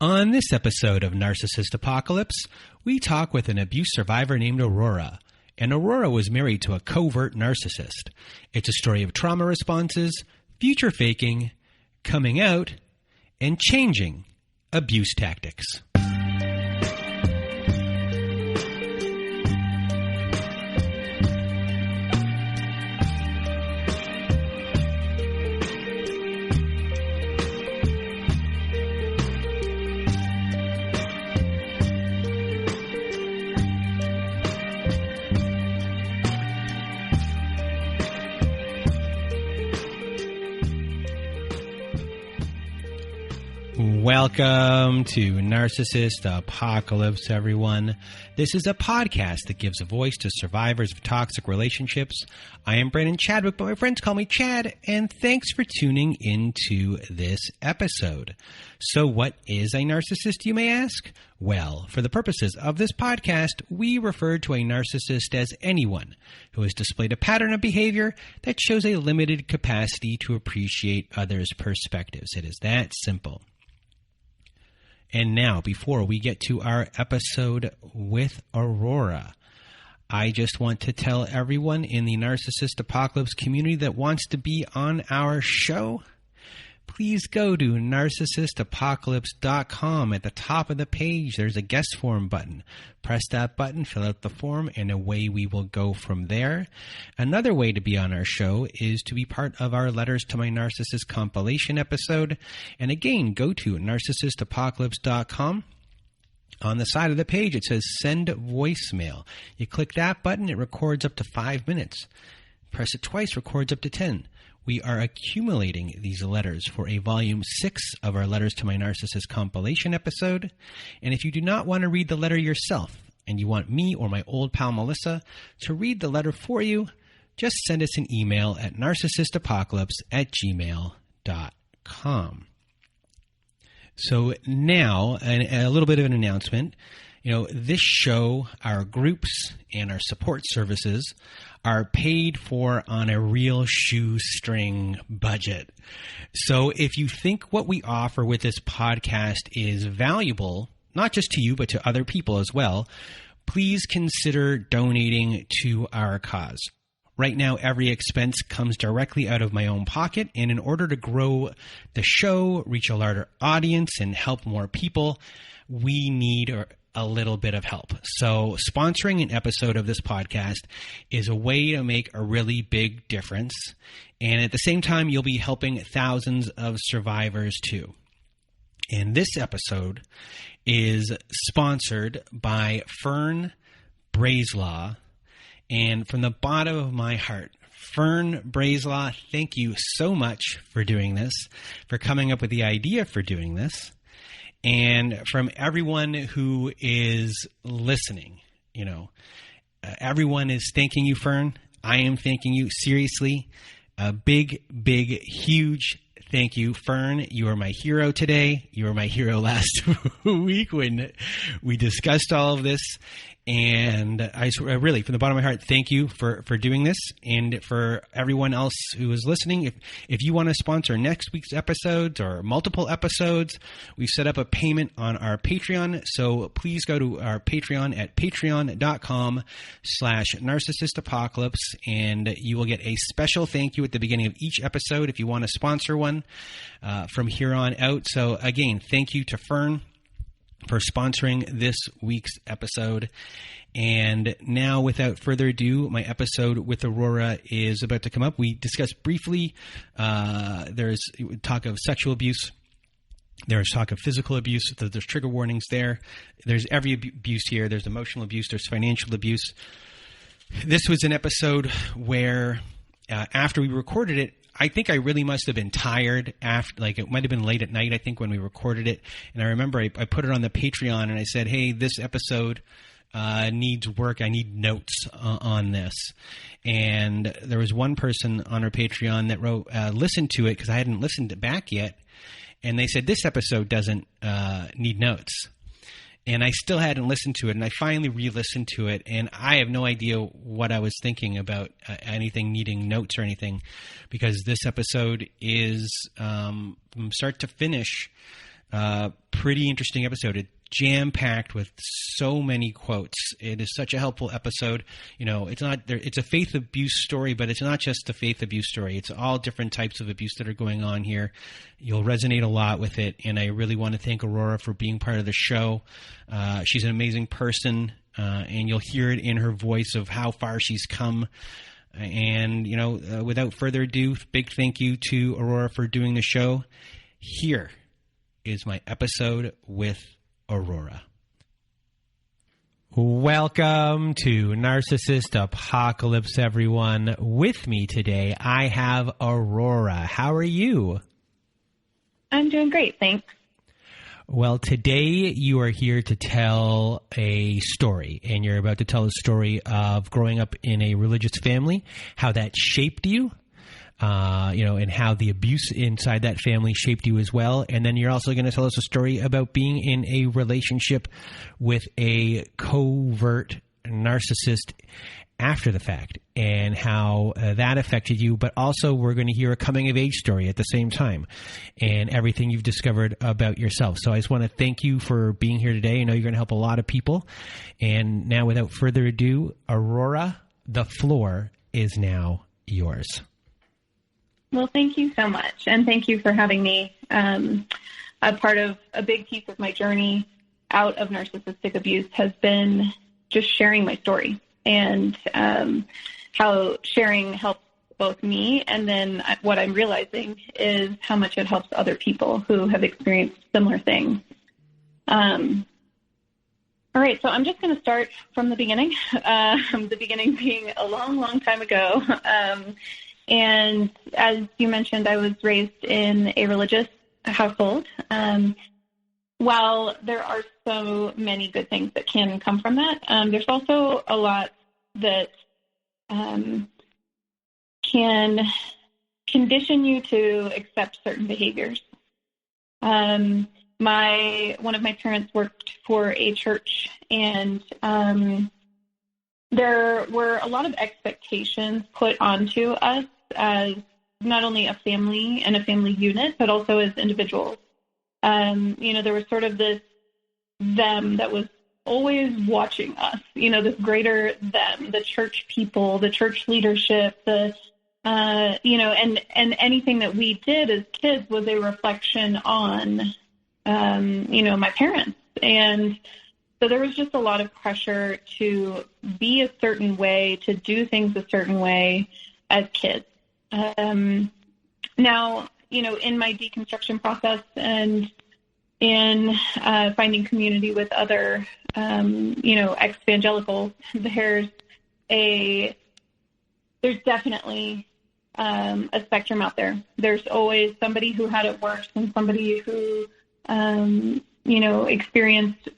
On this episode of Narcissist Apocalypse, we talk with an abuse survivor named Aurora. And Aurora was married to a covert narcissist. It's a story of trauma responses, future faking, coming out, and changing abuse tactics. Welcome to Narcissist Apocalypse, everyone. This is a podcast that gives a voice to survivors of toxic relationships. I am Brandon Chadwick, but my friends call me Chad, and thanks for tuning into this episode. So what is a narcissist, you may ask? Well, for the purposes of this podcast, we refer to a narcissist as anyone who has displayed a pattern of behavior that shows a limited capacity to appreciate others' perspectives. It is that simple. And now, before we get to our episode with Aurora, I just want to tell everyone in the Narcissist Apocalypse community that wants to be on our show, please go to narcissistapocalypse.com. At the top of the page, there's a guest form button. Press that button, fill out the form, and away we will go from there. Another way to be on our show is to be part of our Letters to My Narcissist compilation episode. And again, go to narcissistapocalypse.com. On the side of the page, it says Send Voicemail. You click that button, it records up to 5 minutes. Press it twice, records up to 10. We are accumulating these letters for a volume 6 of our Letters to My Narcissist compilation episode. And if you do not want to read the letter yourself and you want me or my old pal Melissa to read the letter for you, just send us an email at narcissistapocalypse@gmail.com. So now, a little bit of an announcement. You know, this show, our groups, and our support services are paid for on a real shoestring budget. So if you think what we offer with this podcast is valuable, not just to you, but to other people as well, please consider donating to our cause. Right now, every expense comes directly out of my own pocket, and in order to grow the show, reach a larger audience, and help more people, we need a little bit of help. So sponsoring an episode of this podcast is a way to make a really big difference. And at the same time, you'll be helping thousands of survivors too. And this episode is sponsored by Fern Brazelaw. And from the bottom of my heart, Fern Brazelaw, thank you so much for doing this, for coming up with the idea for doing this. And from everyone who is listening, you know, everyone is thanking you, Fern. I am thanking you. Seriously, a big, huge thank you, Fern. You are my hero today. You were my hero last week when we discussed all of this. And I really, from the bottom of my heart, thank you for doing this. And for everyone else who is listening, if you want to sponsor next week's episodes or multiple episodes, we've set up a payment on our Patreon. So please go to our Patreon at patreon.com/narcissistapocalypse, and you will get a special thank you at the beginning of each episode if you want to sponsor one from here on out. So again, thank you to Fern for sponsoring this week's episode. And now, without further ado, my episode with Aurora is about to come up. We discussed briefly, there's talk of sexual abuse. There's talk of physical abuse. There's trigger warnings there. There's every abuse here. There's emotional abuse. There's financial abuse. This was an episode where after we recorded it, I think I really must have been tired after, like it might have been late at night, I think, when we recorded it. And I remember I put it on the Patreon and I said, hey, this episode needs work. I need notes on this. And there was one person on our Patreon that wrote, listen to it, because I hadn't listened it back yet. And they said, this episode doesn't need notes. And I still hadn't listened to it, and I finally re-listened to it, and I have no idea what I was thinking about anything needing notes or anything, because this episode is, from start to finish, Pretty interesting episode. It jam-packed with so many quotes. It is such a helpful episode. It's a faith abuse story, but it's not just a faith abuse story. It's all different types of abuse that are going on here. You'll resonate a lot with it, and I really want to thank Aurora for being part of the show. She's an amazing person, and you'll hear it in her voice of how far she's come. And, without further ado, big thank you to Aurora for doing the show. Here is my episode with Aurora. Welcome to Narcissist Apocalypse, everyone. With me today, I have Aurora. How are you? I'm doing great, thanks. Well, today you are here to tell a story, and you're about to tell a story of growing up in a religious family, how that shaped you, and how the abuse inside that family shaped you as well. And then you're also going to tell us a story about being in a relationship with a covert narcissist after the fact and how that affected you. But also we're going to hear a coming of age story at the same time and everything you've discovered about yourself. So I just want to thank you for being here today. I know you're going to help a lot of people. And now, without further ado, Aurora, the floor is now yours. Well, thank you so much. And thank you for having me. A part of a big piece of my journey out of narcissistic abuse has been just sharing my story and how sharing helps both me. And then what I'm realizing is how much it helps other people who have experienced similar things. All right. So I'm just going to start from the beginning, the beginning being a long, long time ago. And as you mentioned, I was raised in a religious household. While there are so many good things that can come from that, there's also a lot that can condition you to accept certain behaviors. One of my parents worked for a church, and there were a lot of expectations put onto us as not only a family and a family unit, but also as individuals. There was sort of this them that was always watching us, this greater them, the church people, the church leadership, and anything that we did as kids was a reflection on, my parents. And so there was just a lot of pressure to be a certain way, to do things a certain way as kids. Now, in my deconstruction process and in finding community with other, ex-evangelicals, there's definitely a spectrum out there. There's always somebody who had it worse and somebody who, experienced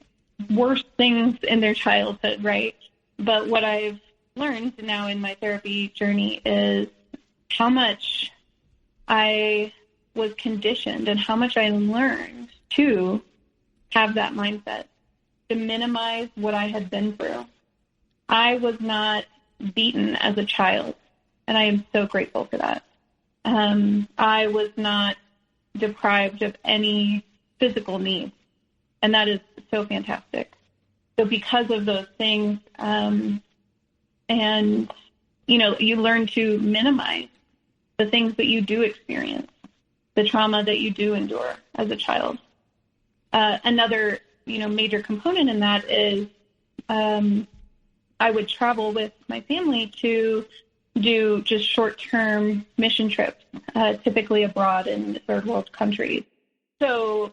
worse things in their childhood, right? But what I've learned now in my therapy journey is how much I was conditioned and how much I learned to have that mindset, to minimize what I had been through. I was not beaten as a child, and I am so grateful for that. I was not deprived of any physical needs, and that is so fantastic. So because of those things, you learn to minimize the things that you do experience, the trauma that you do endure as a child. Another, major component in that is I would travel with my family to do just short-term mission trips, typically abroad in third world countries. So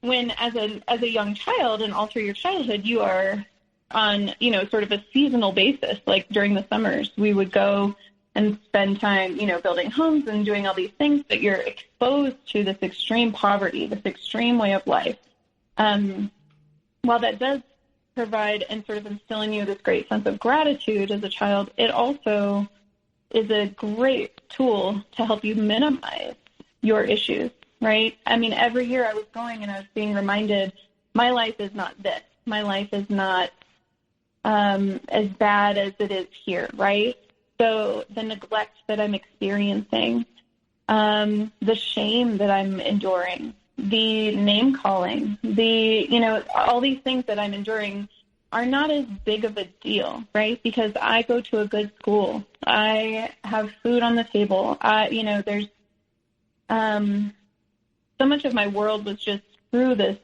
when as a young child and all through your childhood, you are on, sort of a seasonal basis, like during the summers, we would go and spend time, building homes and doing all these things, but you're exposed to this extreme poverty, this extreme way of life. While that does provide and sort of instill in you this great sense of gratitude as a child, it also is a great tool to help you minimize your issues, right? I mean, every year I was going and I was being reminded, my life is not this. My life is not as bad as it is here, right? So the neglect that I'm experiencing, the shame that I'm enduring, the name calling, all these things that I'm enduring are not as big of a deal, right? Because I go to a good school. I have food on the table. There's so much of my world was just through this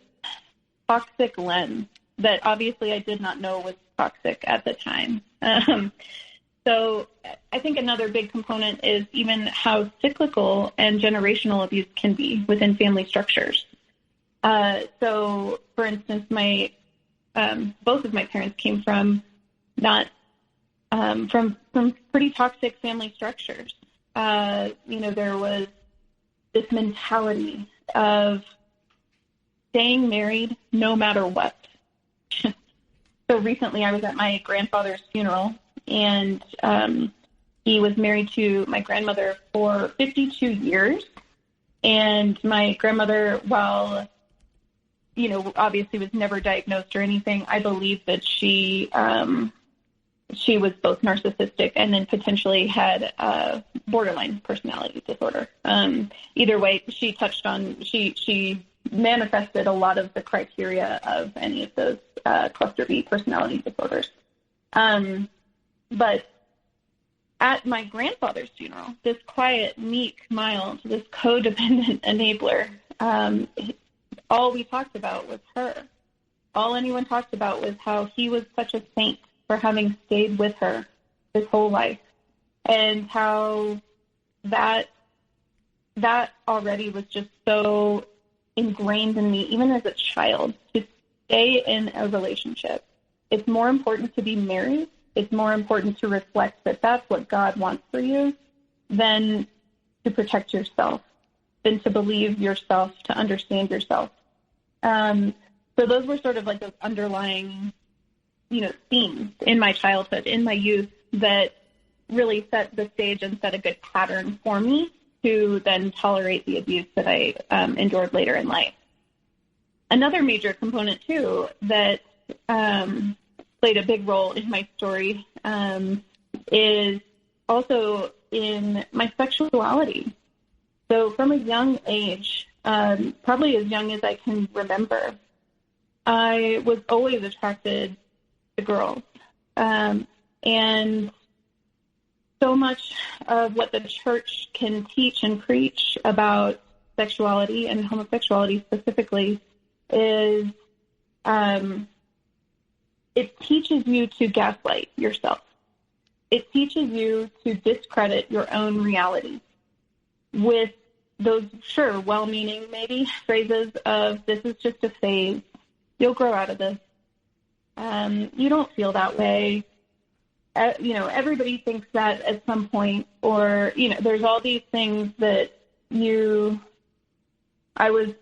toxic lens that obviously I did not know was toxic at the time. So I think another big component is even how cyclical and generational abuse can be within family structures. So, for instance, both of my parents came from from pretty toxic family structures. There was this mentality of staying married no matter what. So recently I was at my grandfather's funeral, and he was married to my grandmother for 52 years. And my grandmother, while, obviously was never diagnosed or anything, I believe that she was both narcissistic and then potentially had a borderline personality disorder. Either way, she manifested a lot of the criteria of any of those cluster B personality disorders. But at my grandfather's funeral, this quiet, meek, mild, this codependent enabler, all we talked about was her. All anyone talked about was how he was such a saint for having stayed with her his whole life, and how that already was just so ingrained in me, even as a child, to stay in a relationship. It's more important to be married. It's more important to reflect that that's what God wants for you than to protect yourself, than to believe yourself, to understand yourself. So those were sort of like those underlying, themes in my childhood, in my youth, that really set the stage and set a good pattern for me to then tolerate the abuse that I endured later in life. Another major component, too, that played a big role in my story is also in my sexuality. So from a young age, probably as young as I can remember, I was always attracted to girls. And so much of what the church can teach and preach about sexuality and homosexuality specifically is it teaches you to gaslight yourself. It teaches you to discredit your own reality with those, sure, well-meaning maybe phrases of, this is just a phase. You'll grow out of this. You don't feel that way. Everybody thinks that at some point, or, there's all these things that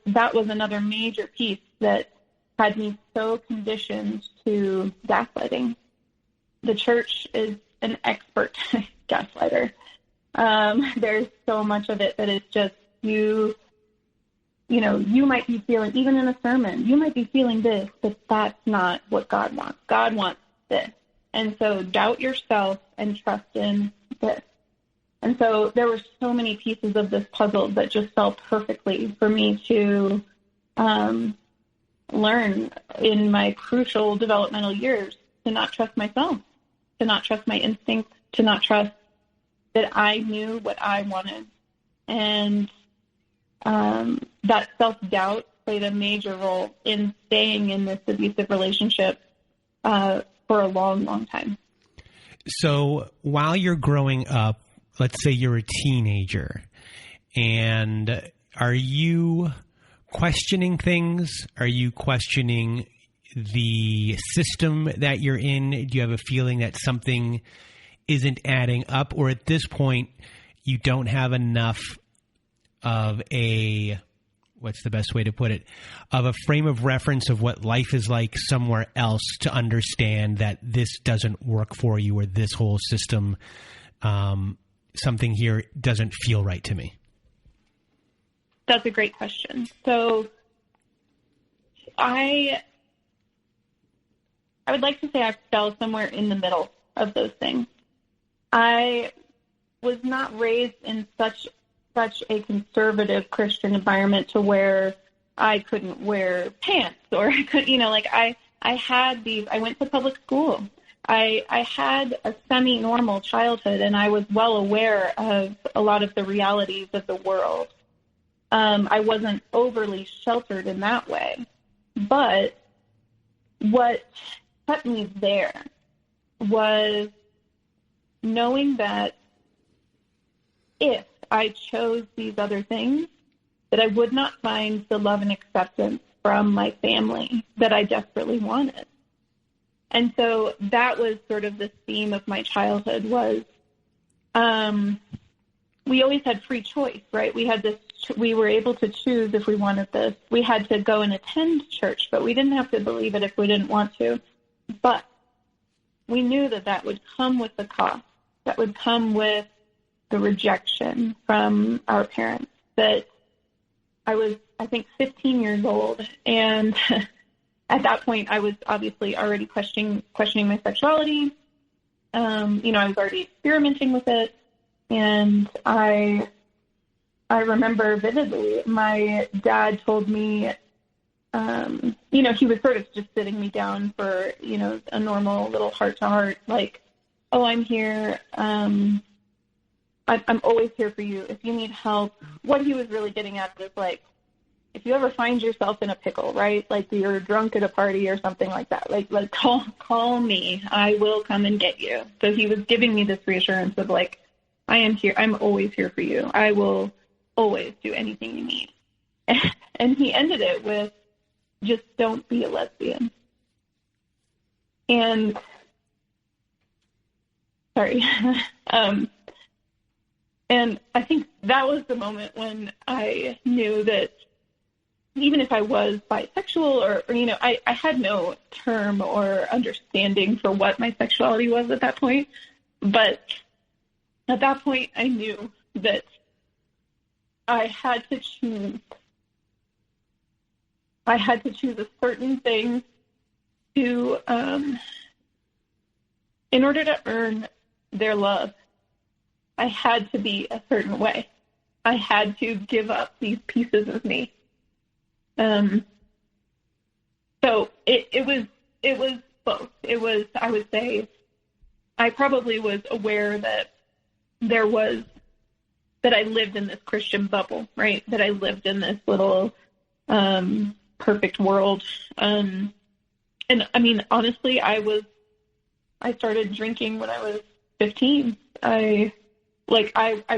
that was another major piece that had me so conditioned to gaslighting. The church is an expert gaslighter. There's so much of it that is just you might be feeling, even in a sermon, you might be feeling this, but that's not what God wants. God wants this. And so doubt yourself and trust in this. And so there were so many pieces of this puzzle that just fell perfectly for me to learn in my crucial developmental years to not trust myself, to not trust my instincts, to not trust that I knew what I wanted. And that self-doubt played a major role in staying in this abusive relationship for a long, long time. So while you're growing up, let's say you're a teenager, and are you questioning things? Are you questioning the system that you're in? Do you have a feeling that something isn't adding up? Or at this point, you don't have enough of a, what's the best way to put it, of a frame of reference of what life is like somewhere else to understand that this doesn't work for you, or this whole system, something here doesn't feel right to me? That's a great question. So I would like to say I fell somewhere in the middle of those things. I was not raised in such a conservative Christian environment to where I couldn't wear pants, or I could, like I had these, I went to public school. I had a semi-normal childhood, and I was well aware of a lot of the realities of the world. I wasn't overly sheltered in that way. But what kept me there was knowing that if I chose these other things, that I would not find the love and acceptance from my family that I desperately wanted. And so that was sort of the theme of my childhood was, we always had free choice, right? We were able to choose if we wanted this. We had to go and attend church, but we didn't have to believe it if we didn't want to. But we knew that would come with the cost. That would come with the rejection from our parents. That I was, I think, 15 years old, and at that point, I was obviously already questioning my sexuality. I was already experimenting with it, and I remember vividly, my dad told me, he was sort of just sitting me down for, a normal little heart-to-heart, like, oh, I'm here. I'm always here for you. If you need help. What he was really getting at is like, if you ever find yourself in a pickle, right? Like you're drunk at a party or something like that, like call me. I will come and get you. So he was giving me this reassurance of like, I am here. I'm always here for you. I will always do anything you need. And he ended it with, just don't be a lesbian. And sorry. And I think that was the moment when I knew that even if I was bisexual or I had no term or understanding for what my sexuality was at that point. But at that point, I knew that I had to choose. I had to choose a certain thing to, in order to earn their love, I had to be a certain way. I had to give up these pieces of me. So it was both. It was, I would say, I probably was aware that that I lived in this Christian bubble, right? That I lived in this little, perfect world. And I mean, honestly, I started drinking when I was 15. I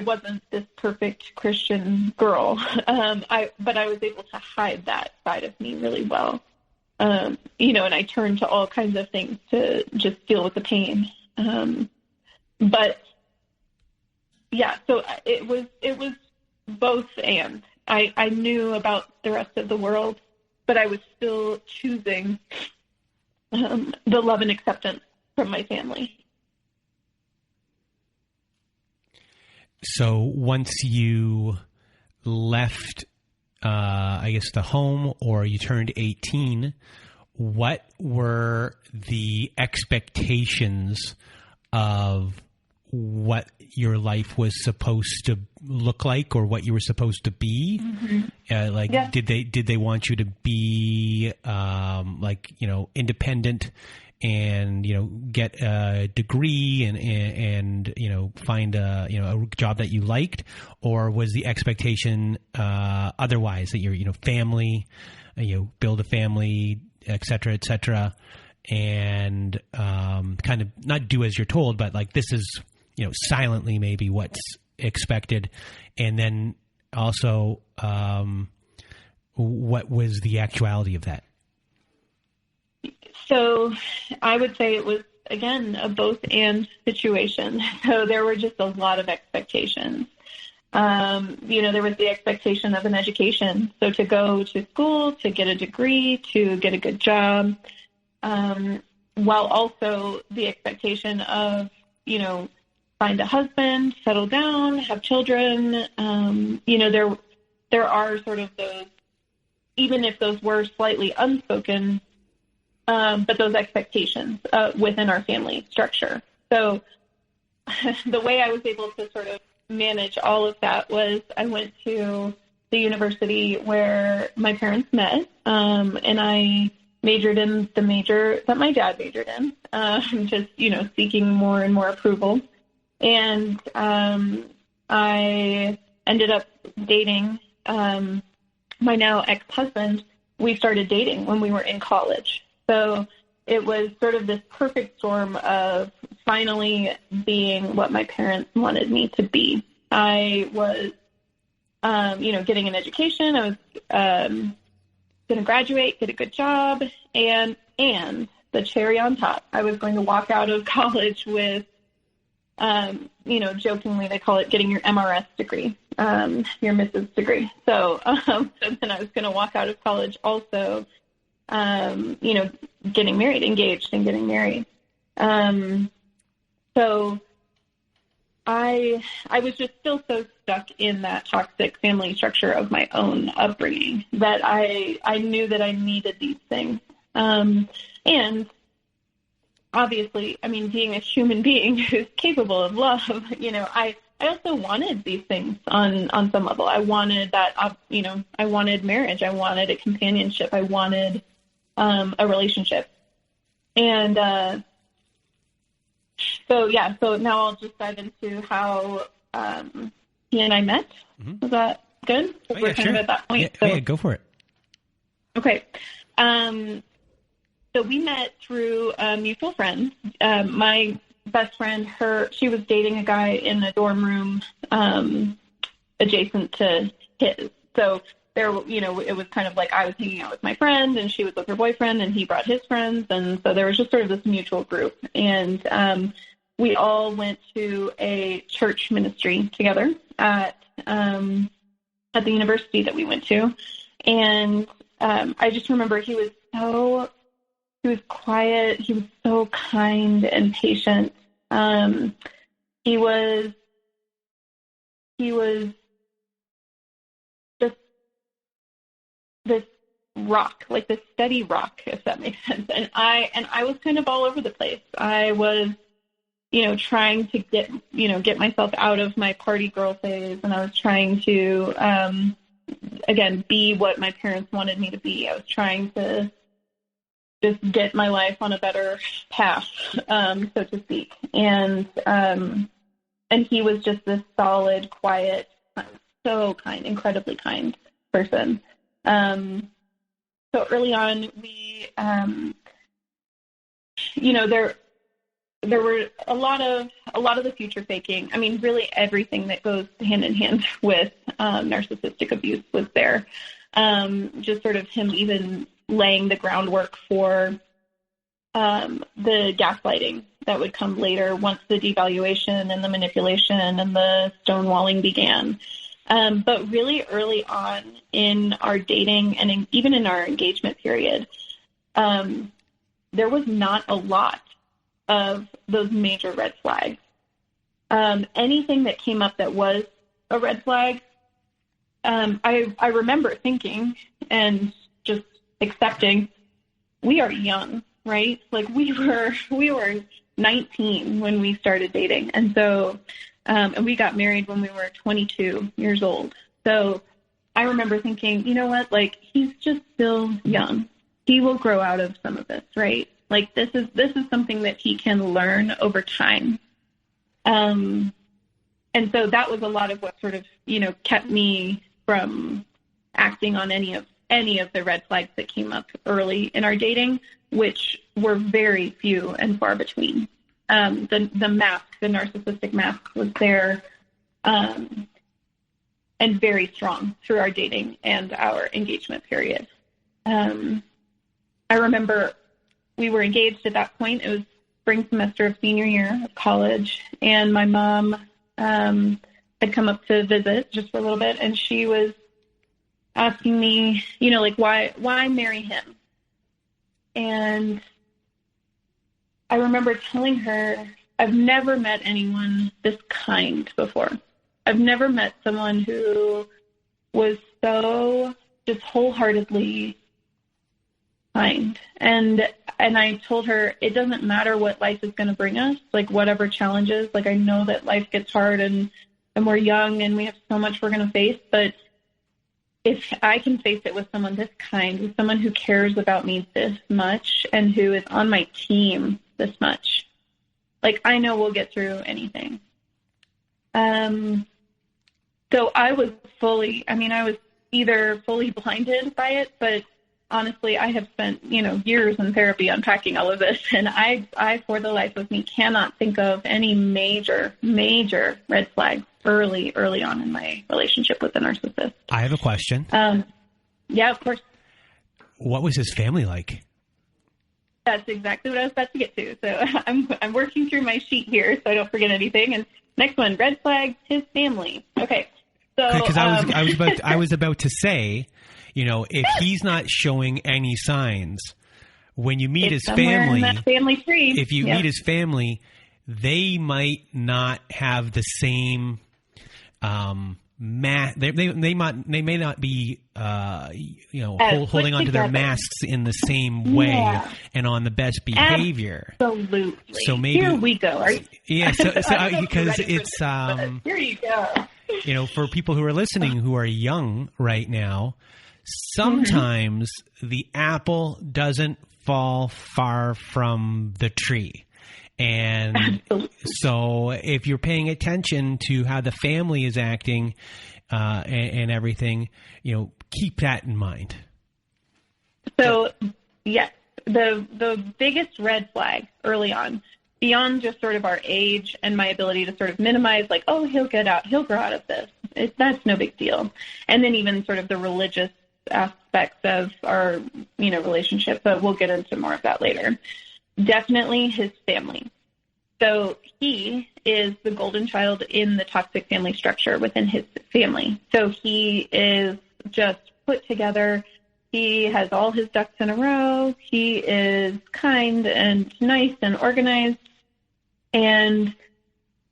wasn't this perfect Christian girl. But I was able to hide that side of me really well. And I turned to all kinds of things to just deal with the pain. But yeah, so it was both, and I knew about the rest of the world, but I was still choosing, the love and acceptance from my family. So once you left, I guess, the home, or you turned 18, what were the expectations of what your life was supposed to look like, or what you were supposed to be? Yeah. Did they want you to be independent and get a degree and find a job that you liked, or was the expectation otherwise, that your family, build a family, et cetera, and kind of not do as you're told, but like this is silently maybe what's expected? And then also what was the actuality of that? So I would say it was, again, a both and situation. So there were just a lot of expectations. There was the expectation of an education. So to go to school, to get a degree, to get a good job, while also the expectation of, find a husband, settle down, have children. There are sort of those, even if those were slightly unspoken, but those expectations within our family structure. So the way I was able to sort of manage all of that was I went to the university where my parents met, and I majored in the major that my dad majored in, just, seeking more and more approval. And I ended up dating my now ex-husband. We started dating when we were in college. So it was sort of this perfect storm of finally being what my parents wanted me to be. I was, getting an education. I was going to graduate, get a good job, and the cherry on top, I was going to walk out of college with, jokingly they call it getting your MRS degree, your Mrs. degree. So then I was going to walk out of college also, getting married, engaged and getting married. So I was just still so stuck in that toxic family structure of my own upbringing that I knew that I needed these things. And obviously, being a human being who's capable of love, I also wanted these things on some level. I wanted that, I wanted marriage. I wanted a companionship. I wanted a relationship. And so now I'll just dive into how he and I met. Mm-hmm. Was that good? We're kind of at that point. Yeah, go for it. Okay. So we met through mutual friends. My best friend, she was dating a guy in a dorm room adjacent to his. So there, it was kind of like I was hanging out with my friend and she was with her boyfriend and he brought his friends. And so there was just sort of this mutual group. And we all went to a church ministry together at the university that we went to. And I just remember he was quiet. He was so kind and patient. He was just this rock, like this steady rock, if that makes sense. And I was kind of all over the place. I was, trying to get myself out of my party girl phase. And I was trying to, again, be what my parents wanted me to be. I was trying to just get my life on a better path, so to speak. And he was just this solid, quiet, so kind, incredibly kind person. So early on, we, there were a lot of the future faking. Really everything that goes hand in hand with narcissistic abuse was there. Just sort of him even laying the groundwork for the gaslighting that would come later once the devaluation and the manipulation and the stonewalling began. But really early on in our dating and even in our engagement period, there was not a lot of those major red flags. Anything that came up that was a red flag, I remember thinking and just accepting, we are young, right? Like we were 19 when we started dating. And so, and we got married when we were 22 years old. So I remember thinking, you know what, like he's just still young. He will grow out of some of this, right? Like this is something that he can learn over time. And so that was a lot of what sort of, kept me from acting on any of the red flags that came up early in our dating, which were very few and far between. The narcissistic mask was there, and very strong through our dating and our engagement period. I remember we were engaged at that point. It was spring semester of senior year of college, and my mom had come up to visit just for a little bit, and she was asking me, why marry him? And I remember telling her, I've never met anyone this kind before. I've never met someone who was so just wholeheartedly kind. And I told her, it doesn't matter what life is going to bring us, like whatever challenges, like I know that life gets hard and we're young and we have so much we're going to face, but if I can face it with someone this kind, with someone who cares about me this much and who is on my team this much, like, I know we'll get through anything. So I was either fully blinded by it, but honestly, I have spent, years in therapy unpacking all of this, and I, for the life of me, cannot think of any major red flags early on in my relationship with the narcissist. I have a question. Yeah, of course. What was his family like? That's exactly what I was about to get to. So I'm working through my sheet here so I don't forget anything. And next one, red flags, his family. Okay. So because I was about to say, if he's not showing any signs when you meet his family, in that family tree, if you meet his family, they might not have the same they may not be holding onto their masks in the same way and on the best behavior. Absolutely. So maybe here we go. So because it's here you go. For people who are listening who are young right now, sometimes the apple doesn't fall far from the tree. And Absolutely. So if you're paying attention to how the family is acting and everything, keep that in mind. So, yes, the biggest red flag early on, beyond just sort of our age and my ability to sort of minimize, like, oh, he'll grow out of this. That's no big deal. And then even sort of the religious aspects of our, relationship, but we'll get into more of that later. Definitely his family. So he is the golden child in the toxic family structure within his family. So he is just put together. He has all his ducks in a row. He is kind and nice and organized. And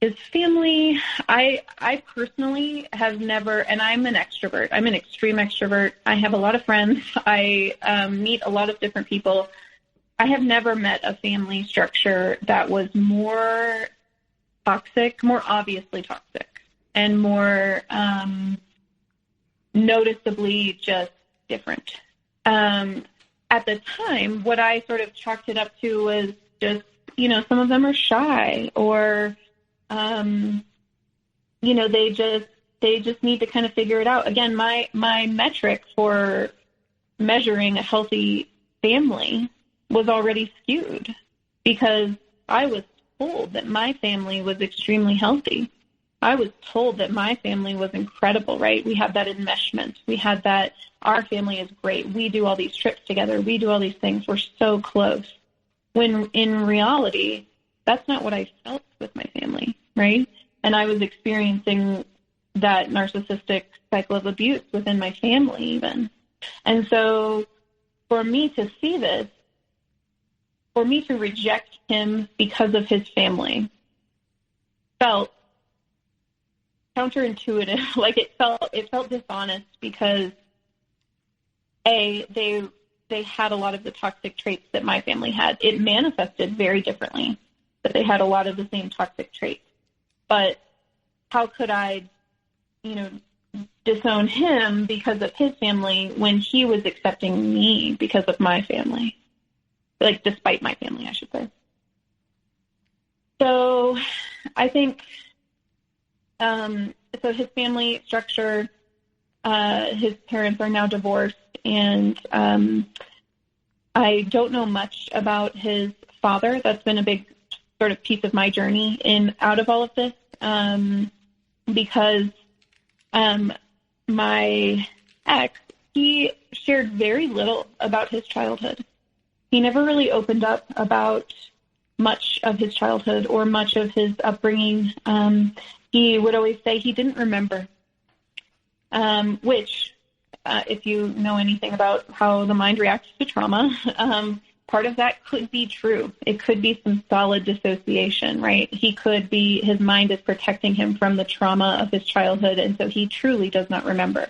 his family, I personally have never, and I'm an extrovert. I'm an extreme extrovert. I have a lot of friends. I meet a lot of different people. I have never met a family structure that was more toxic, more obviously toxic, and more noticeably just different. At the time, what I sort of chalked it up to was just, some of them are shy, or, they just need to kind of figure it out. Again, my metric for measuring a healthy family was already skewed because I was told that my family was extremely healthy. I was told that my family was incredible, right? We had that enmeshment. We had that our family is great. We do all these trips together. We do all these things. We're so close. When in reality, that's not what I felt with my family, right? And I was experiencing that narcissistic cycle of abuse within my family even. And so for me to see this, for me to reject him because of his family felt counterintuitive. Like it felt dishonest because they had a lot of the toxic traits that my family had. It manifested very differently, but they had a lot of the same toxic traits. But how could I, disown him because of his family when he was accepting me because of my family? Like, despite my family, I should say. So I think, so his family structure, his parents are now divorced, and I don't know much about his father. That's been a big sort of piece of my journey out of all of this, because my ex, he shared very little about his childhood. He never really opened up about much of his childhood or much of his upbringing. He would always say he didn't remember, which, if you know anything about how the mind reacts to trauma, part of that could be true. It could be some solid dissociation, right? His mind is protecting him from the trauma of his childhood, and so he truly does not remember.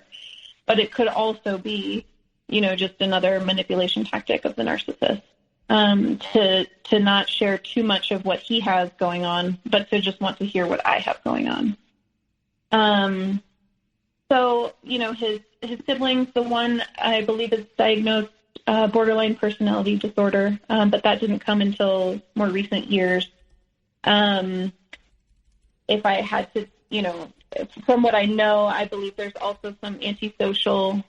But it could also be, just another manipulation tactic of the narcissist, to not share too much of what he has going on, but to just want to hear what I have going on. So, his his siblings, the one I believe is diagnosed borderline personality disorder, but that didn't come until more recent years. If I had to, from what I know, I believe there's also some antisocial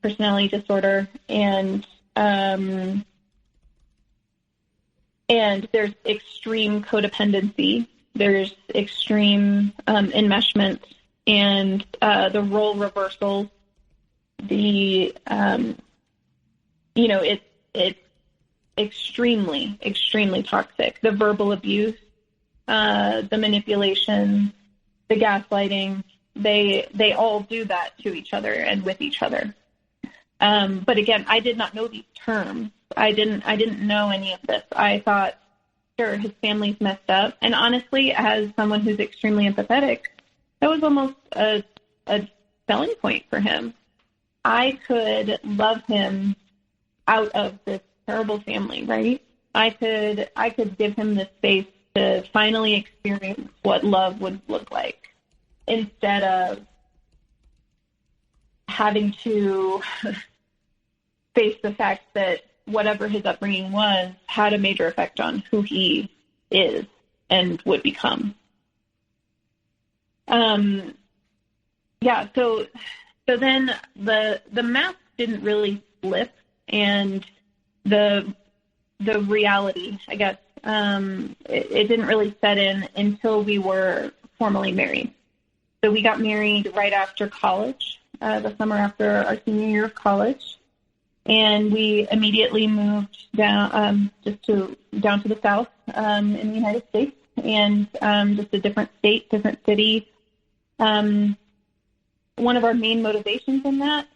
personality disorder, and there's extreme codependency. There's extreme enmeshment, and the role reversals. It's extremely, extremely toxic. The verbal abuse, the manipulation, the gaslighting, they all do that to each other and with each other. But again, I did not know these terms. I didn't know any of this. I thought, sure, his family's messed up. And honestly, as someone who's extremely empathetic, that was almost a selling point for him. I could love him out of this terrible family, right? I could give him the space to finally experience what love would look like, instead of having to face the fact that whatever his upbringing was had a major effect on who he is and would become. So then the mask didn't really flip, and the reality, I guess, it didn't really set in until we were formally married. So we got married right after college, the summer after our senior year of college. And we immediately moved down, down to the South, in the United States, and, just a different state, different city. One of my main motivations in that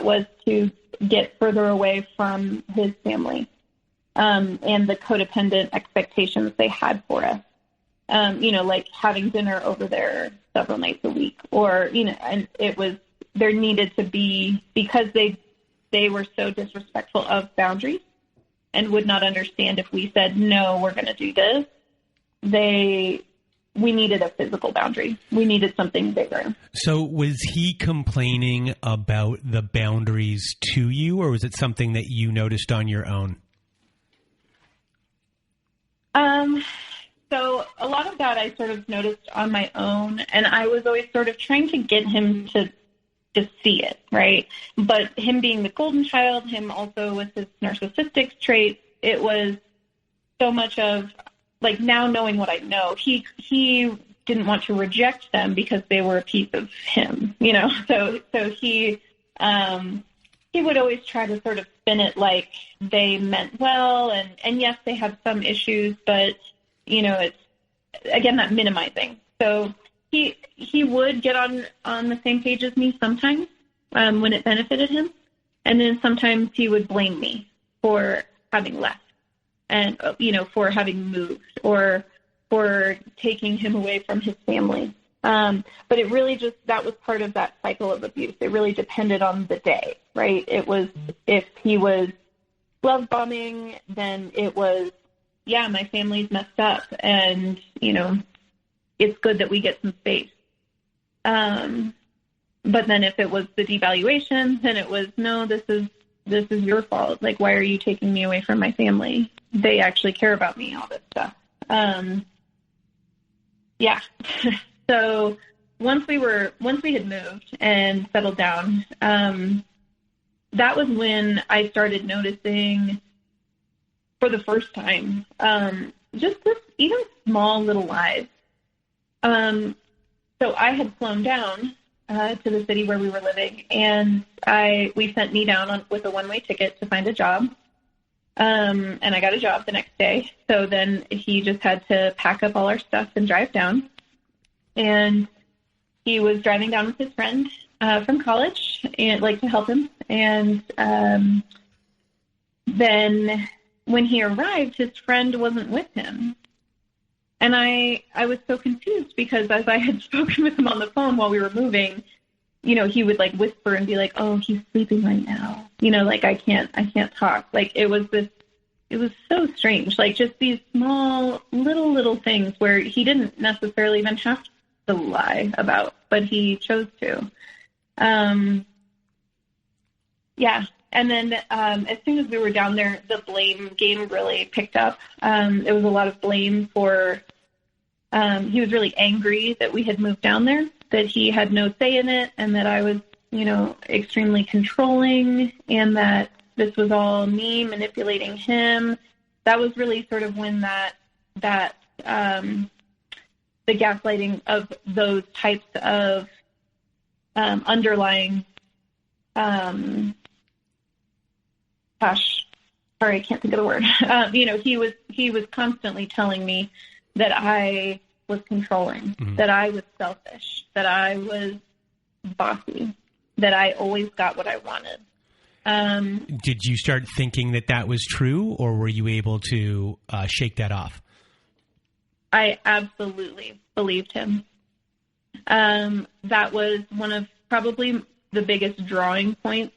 was to get further away from his family, and the codependent expectations they had for us. Like having dinner over there several nights a week, or, and there needed to be, because they were so disrespectful of boundaries and would not understand if we said, no, we're going to do this. We needed a physical boundary. We needed something bigger. So was he complaining about the boundaries to you, or was it something that you noticed on your own? So a lot of that I sort of noticed on my own, and I was always sort of trying to get him to see it, right? But him being the golden child, him also with his narcissistic traits, it was so much of, like, now knowing what I know, he didn't want to reject them because they were a piece of him, So he would always try to sort of spin it like they meant well, and yes, they have some issues, but it's, again, that minimizing. So he would get on the same page as me sometimes, when it benefited him, and then sometimes he would blame me for having left, and for having moved, or for taking him away from his family. But it really that was part of that cycle of abuse. It really depended on the day, right? It was, if he was love bombing, then it was, yeah, my family's messed up, and, it's good that we get some space. But then if it was the devaluation, then it was, no, this is your fault. Like, why are you taking me away from my family? They actually care about me, all this stuff. Yeah. So once we had moved and settled down, that was when I started noticing for the first time, just this even small little lies. So I had flown down to the city where we were living, and we sent me down with a one-way ticket to find a job. And I got a job the next day. So then he just had to pack up all our stuff and drive down. And he was driving down with his friend from college, and to help him. And then when he arrived, his friend wasn't with him. And I was so confused, because as I had spoken with him on the phone while we were moving, he would whisper and be like, oh, he's sleeping right now. I can't talk. It was so strange. Just these small little things where he didn't necessarily even have to lie about, but he chose to. Yeah. And then as soon as we were down there, the blame game really picked up. There was a lot of blame for, he was really angry that we had moved down there, that he had no say in it, and that I was, extremely controlling, and that this was all me manipulating him. That was really sort of when the gaslighting of those types of underlying, I can't think of the word. He was constantly telling me that I was controlling, that I was selfish, that I was bossy, that I always got what I wanted. Did you start thinking that was true, or were you able to shake that off? I absolutely believed him. That was one of probably the biggest drawing points.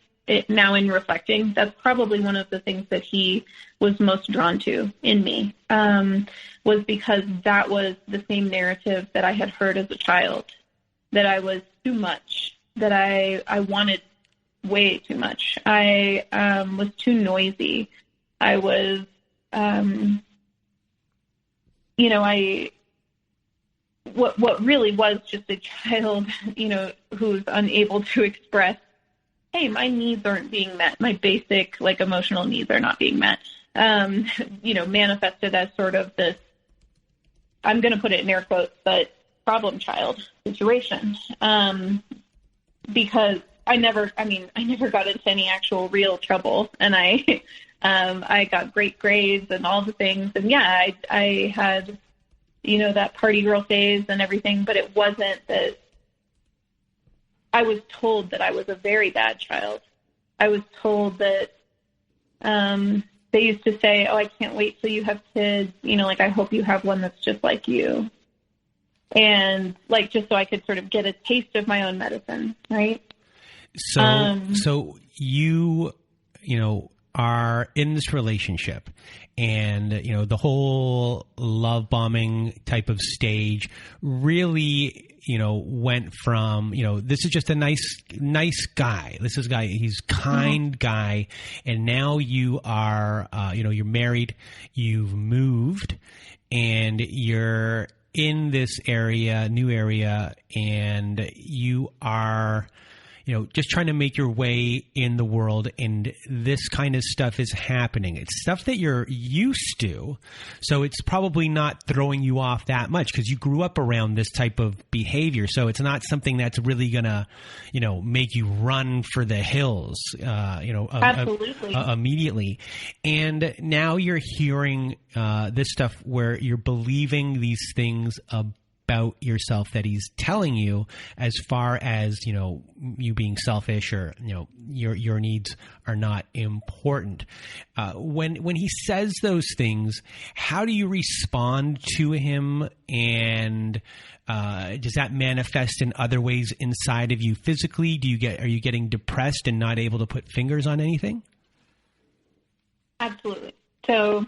Now in reflecting, that's probably one of the things that he was most drawn to in me, was because that was the same narrative that I had heard as a child, that I was too much, that I wanted way too much. I was too noisy. I was, what really was just a child, who's unable to express, hey, my needs aren't being met. My basic, emotional needs are not being met. Manifested as sort of this, I'm going to put it in air quotes, but problem child situation. Because I never got into any actual real trouble, and I got great grades and all the things. And yeah, I had, that party girl phase and everything, but it wasn't that. I was told that I was a very bad child. I was told that they used to say, oh, I can't wait till you have kids. I hope you have one that's just like you. And just so I could sort of get a taste of my own medicine, right? So you are in this relationship, and, the whole love bombing type of stage really, went from, this is just a nice guy. This is a guy, he's kind guy. And now you are, you're married, you've moved, and you're in this area, new area, and you are, just trying to make your way in the world, and this kind of stuff is happening. It's stuff that you're used to, so it's probably not throwing you off that much because you grew up around this type of behavior. So it's not something that's really gonna, make you run for the hills, absolutely, immediately. And now you're hearing this stuff where you're believing these things about yourself that he's telling you, as far as, you being selfish, or, your needs are not important. When he says those things, how do you respond to him? And does that manifest in other ways inside of you physically? Are you getting depressed and not able to put fingers on anything? Absolutely. So,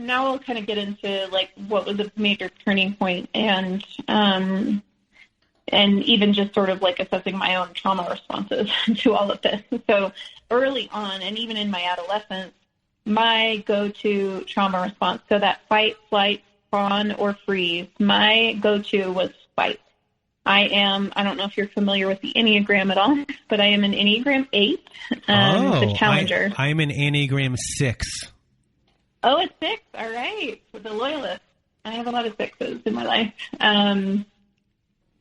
now we'll kind of get into what was a major turning point, and even just sort of assessing my own trauma responses to all of this. So early on, and even in my adolescence, my go-to trauma response, so that fight, flight, fawn, or freeze, my go-to was fight. I don't know if you're familiar with the Enneagram at all, but I am an Enneagram 8, the Challenger. I am an Enneagram 6. Oh, it's 6. All right. With the loyalist. I have a lot of 6s in my life.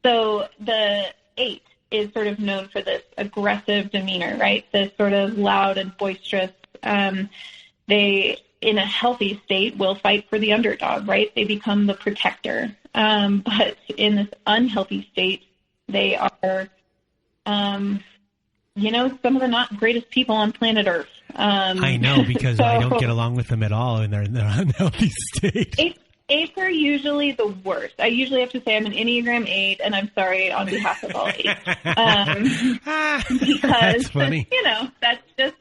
So the 8 is sort of known for this aggressive demeanor, right? This sort of loud and boisterous. They, in a healthy state, will fight for the underdog, right? They become the protector. But in this unhealthy state, they are, some of the not greatest people on planet Earth. I know, because I don't get along with them at all in their unhealthy state. 8s are usually the worst. I usually have to say I'm an Enneagram 8, and I'm sorry on behalf of all 8s. Because, that's funny. That's just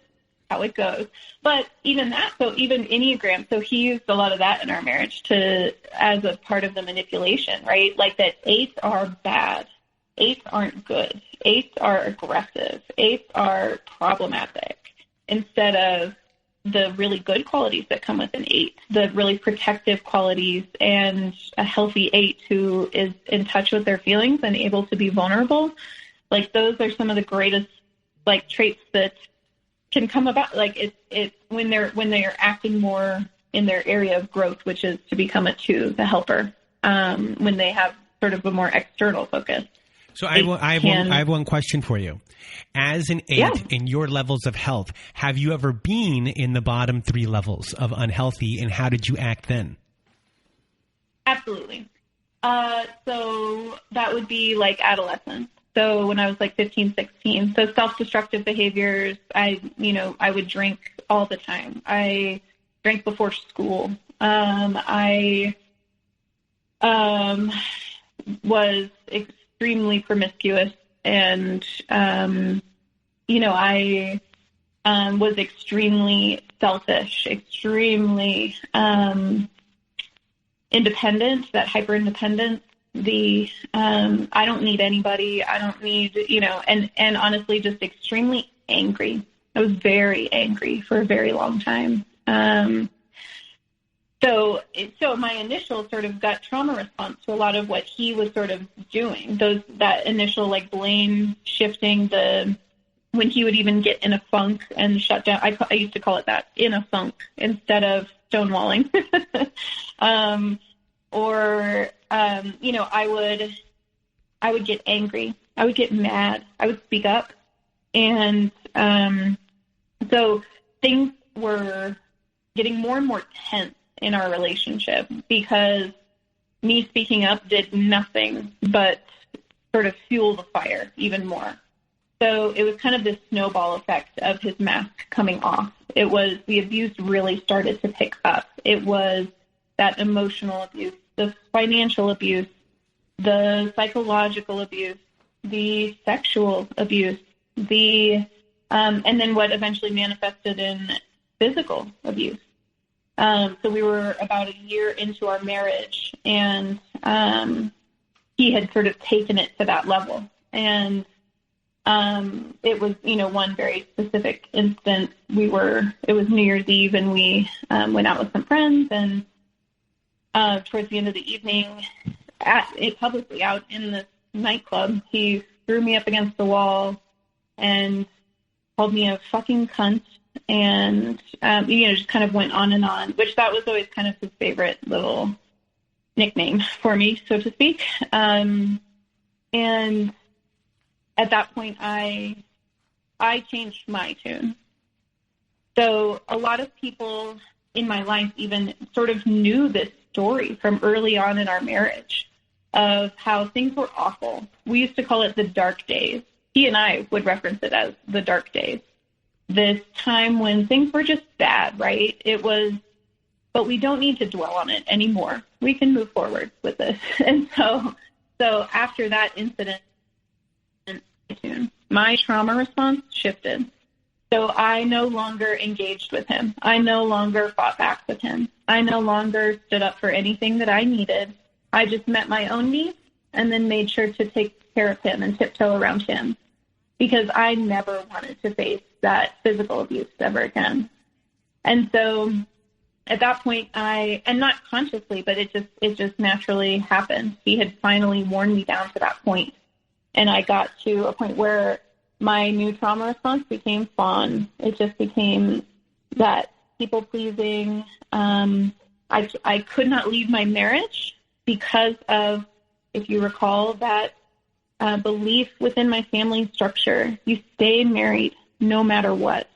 how it goes. But even that, so even Enneagram, so he used a lot of that in our marriage as a part of the manipulation, right? Like that 8s are bad. 8s aren't good. 8s are aggressive. 8s are problematic instead of the really good qualities that come with an 8, the really protective qualities, and a healthy 8 who is in touch with their feelings and able to be vulnerable. Like those are some of the greatest like traits that can come about. Like it's when they're acting more in their area of growth, which is to become a 2, the helper, when they have sort of a more external focus. So I have one question for you. As an 8 in your levels of health, have you ever been in the bottom 3 levels of unhealthy, and how did you act then? Absolutely. So that would be like adolescence. So when I was like 15, 16, so self-destructive behaviors, I would drink all the time. I drank before school. I was extremely promiscuous, and I was extremely selfish, extremely independent, that hyper independence. I don't need anybody. I don't need, and honestly, just extremely angry. I was very angry for a very long time. So my initial sort of gut trauma response to a lot of what he was sort of doing, that initial like blame shifting, when he would even get in a funk and shut down, I used to call it that, in a funk instead of stonewalling. I would get angry. I would get mad. I would speak up. And so things were getting more and more tense in our relationship because me speaking up did nothing but sort of fuel the fire even more. So it was kind of this snowball effect of his mask coming off. It was the abuse really started to pick up. It was that emotional abuse, the financial abuse, the psychological abuse, the sexual abuse, and then what eventually manifested in physical abuse. So we were about a year into our marriage, and he had sort of taken it to that level. And it was, one very specific instance. It was New Year's Eve, and we went out with some friends, and towards the end of the evening, publicly out in this nightclub, he threw me up against the wall and called me a fucking cunt, and just kind of went on and on, which that was always kind of his favorite little nickname for me, so to speak. And at that point, I changed my tune. So a lot of people in my life even sort of knew this story from early on in our marriage of how things were awful. We used to call it the dark days. He and I would reference it as the dark days. This time when things were just bad, right? But we don't need to dwell on it anymore. We can move forward with this. And so after that incident, my trauma response shifted. So I no longer engaged with him. I no longer fought back with him. I no longer stood up for anything that I needed. I just met my own needs and then made sure to take care of him and tiptoe around him, because I never wanted to face that physical abuse ever again. And so at that point, and not consciously, but it just naturally happened. He had finally worn me down to that point. And I got to a point where my new trauma response became fawn. It just became that people-pleasing. I could not leave my marriage because of, if you recall, that belief within my family structure. You stay married no matter what.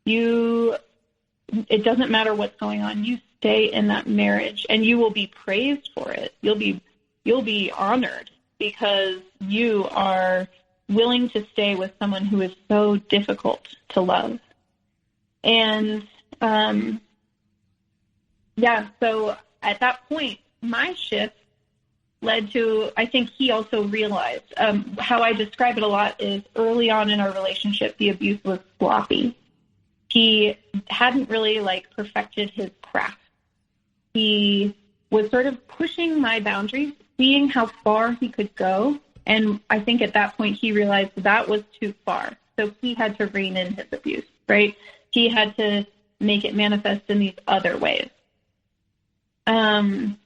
It doesn't matter what's going on. You stay in that marriage, and you will be praised for it. You'll be honored because you are willing to stay with someone who is so difficult to love. And, so at that point, my shift led to, I think he also realized, how I describe it a lot is early on in our relationship, the abuse was sloppy. He hadn't really like perfected his craft. He was sort of pushing my boundaries, seeing how far he could go. And I think at that point he realized that was too far. So he had to rein in his abuse, right? He had to make it manifest in these other ways. And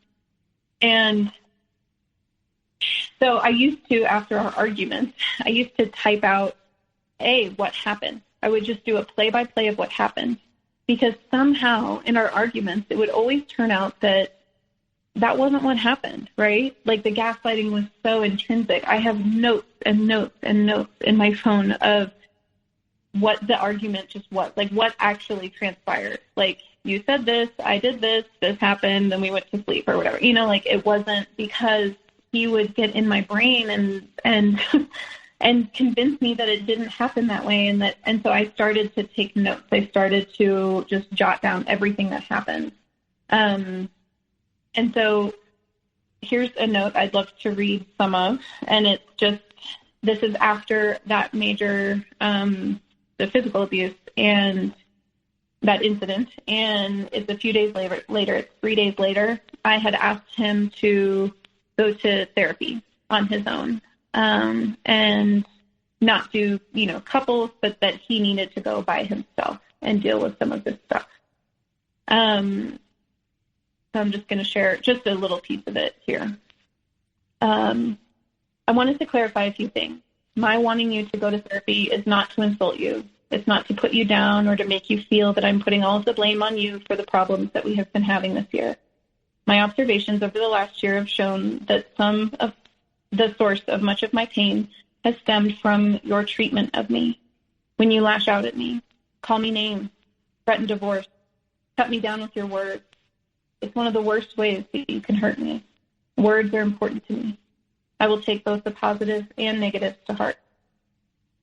so I used to, after our arguments, I used to type out, hey, what happened? I would just do a play-by-play of what happened. Because somehow in our arguments, it would always turn out that that wasn't what happened, right? Like the gaslighting was so intrinsic. I have notes and notes and notes in my phone of what the argument just was, like what actually transpired. Like, you said this, I did this happened, then we went to sleep or whatever. You know, like it wasn't, because he would get in my brain and and convince me that it didn't happen that way. And so I started to take notes. I started to just jot down everything that happened. And so here's a note I'd love to read some of, and it's just, this is after that major, the physical abuse and that incident. And it's a few days later, it's 3 days later, I had asked him to go to therapy on his own, and not do, couples, but that he needed to go by himself and deal with some of this stuff. So I'm just going to share just a little piece of it here. I wanted to clarify a few things. My wanting you to go to therapy is not to insult you. It's not to put you down or to make you feel that I'm putting all of the blame on you for the problems that we have been having this year. My observations over the last year have shown that some of the source of much of my pain has stemmed from your treatment of me. When you lash out at me, call me names, threaten divorce, cut me down with your words. It's one of the worst ways that you can hurt me. Words are important to me. I will take both the positives and negatives to heart.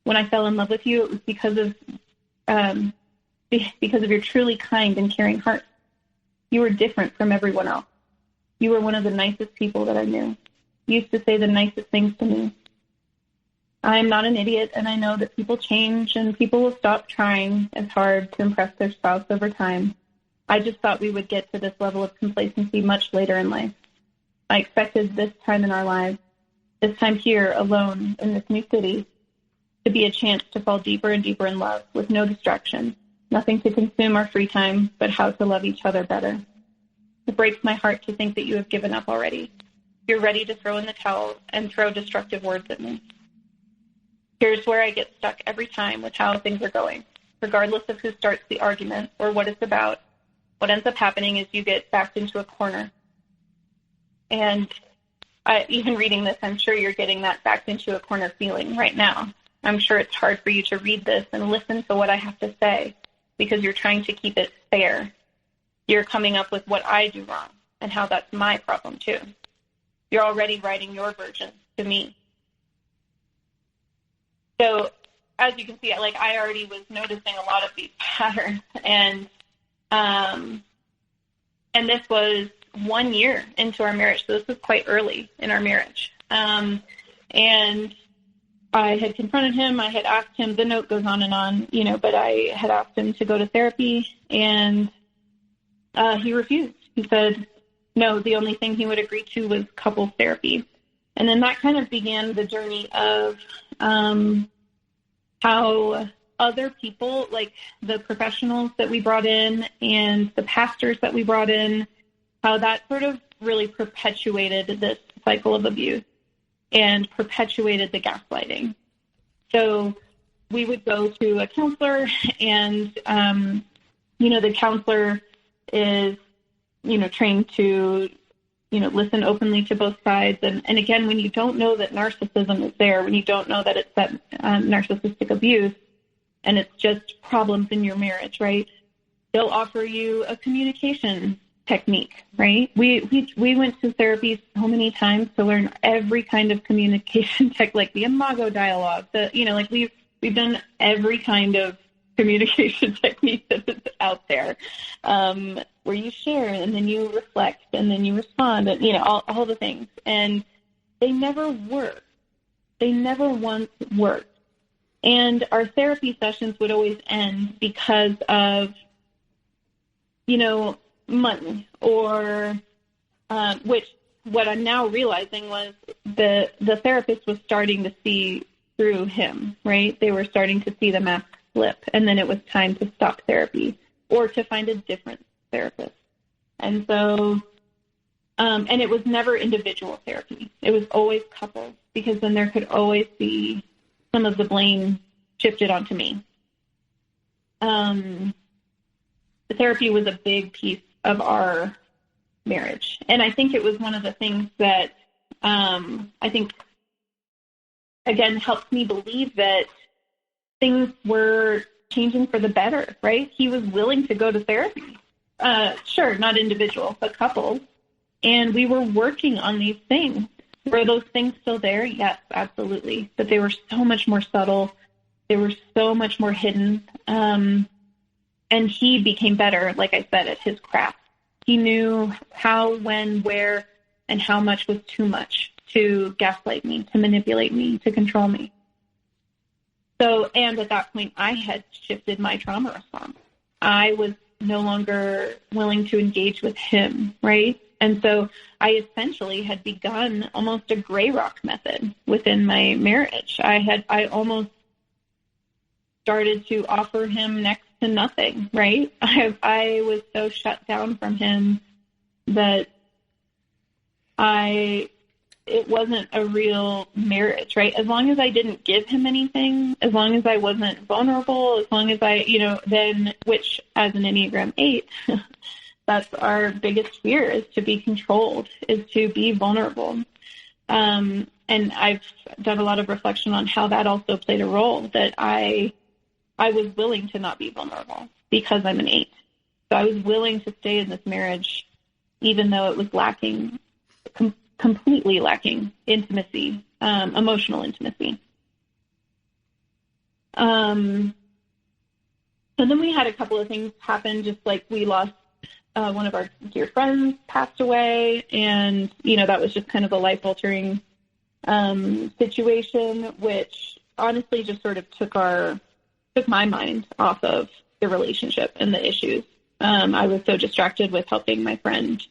When I fell in love with you, it was because of your truly kind and caring heart. You were different from everyone else. You were one of the nicest people that I knew. You used to say the nicest things to me. I am not an idiot, and I know that people change and people will stop trying as hard to impress their spouse over time. I just thought we would get to this level of complacency much later in life. I expected this time in our lives, this time here alone in this new city, to be a chance to fall deeper and deeper in love with no distraction, nothing to consume our free time, but how to love each other better. It breaks my heart to think that you have given up already. You're ready to throw in the towel and throw destructive words at me. Here's where I get stuck every time with how things are going. Regardless of who starts the argument or what it's about, what ends up happening is you get backed into a corner. And even reading this, I'm sure you're getting that backed into a corner feeling right now. I'm sure it's hard for you to read this and listen to what I have to say because you're trying to keep it fair. You're coming up with what I do wrong and how that's my problem too. You're already writing your version to me. So as you can see, I already was noticing a lot of these patterns, and this was 1 year into our marriage. So this was quite early in our marriage. And I had confronted him. I had asked him, the note goes on and on, but I had asked him to go to therapy, and he refused. He said, no, the only thing he would agree to was couples therapy. And then that kind of began the journey of how other people, like the professionals that we brought in and the pastors that we brought in, how that sort of really perpetuated this cycle of abuse and perpetuated the gaslighting. So we would go to a counselor, and, the counselor is, trained to, listen openly to both sides. And again, when you don't know that narcissism is there, when you don't know that it's that narcissistic abuse and it's just problems in your marriage, right? They'll offer you a communication technique, right? We went to therapy so many times to learn every kind of communication tech, like the imago dialogue, we've done every kind of communication technique that is out there, where you share and then you reflect and then you respond, and all the things, and they never work. They never once worked. And our therapy sessions would always end because of, money, or which what I'm now realizing was the therapist was starting to see through him, right? They were starting to see the mask slip, and then it was time to stop therapy or to find a different therapist. And so, and it was never individual therapy. It was always couples, because then there could always be some of the blame shifted onto me. The therapy was a big piece of our marriage. And I think it was one of the things that I think, again, helped me believe that things were changing for the better, right? He was willing to go to therapy. Sure, not individual, but couples. And we were working on these things. Were those things still there? Yes, absolutely. But they were so much more subtle. They were so much more hidden. And he became better, like I said, at his craft. He knew how, when, where, and how much was too much to gaslight me, to manipulate me, to control me. So, and at that point, I had shifted my trauma response. I was no longer willing to engage with him, right? And so I essentially had begun almost a gray rock method within my marriage. I almost started to offer him next to nothing, right? I was so shut down from him that it wasn't a real marriage, right? As long as I didn't give him anything, as long as I wasn't vulnerable, as long as I, then, which as an Enneagram 8, that's our biggest fear, is to be controlled, is to be vulnerable. And I've done a lot of reflection on how that also played a role, that I was willing to not be vulnerable because I'm an 8. So I was willing to stay in this marriage, even though it was lacking, completely lacking intimacy, emotional intimacy. So then we had a couple of things happen, just like we lost one of our dear friends passed away, and, that was just kind of a life-altering situation, which honestly just sort of took my mind off of the relationship and the issues. I was so distracted with helping my friend,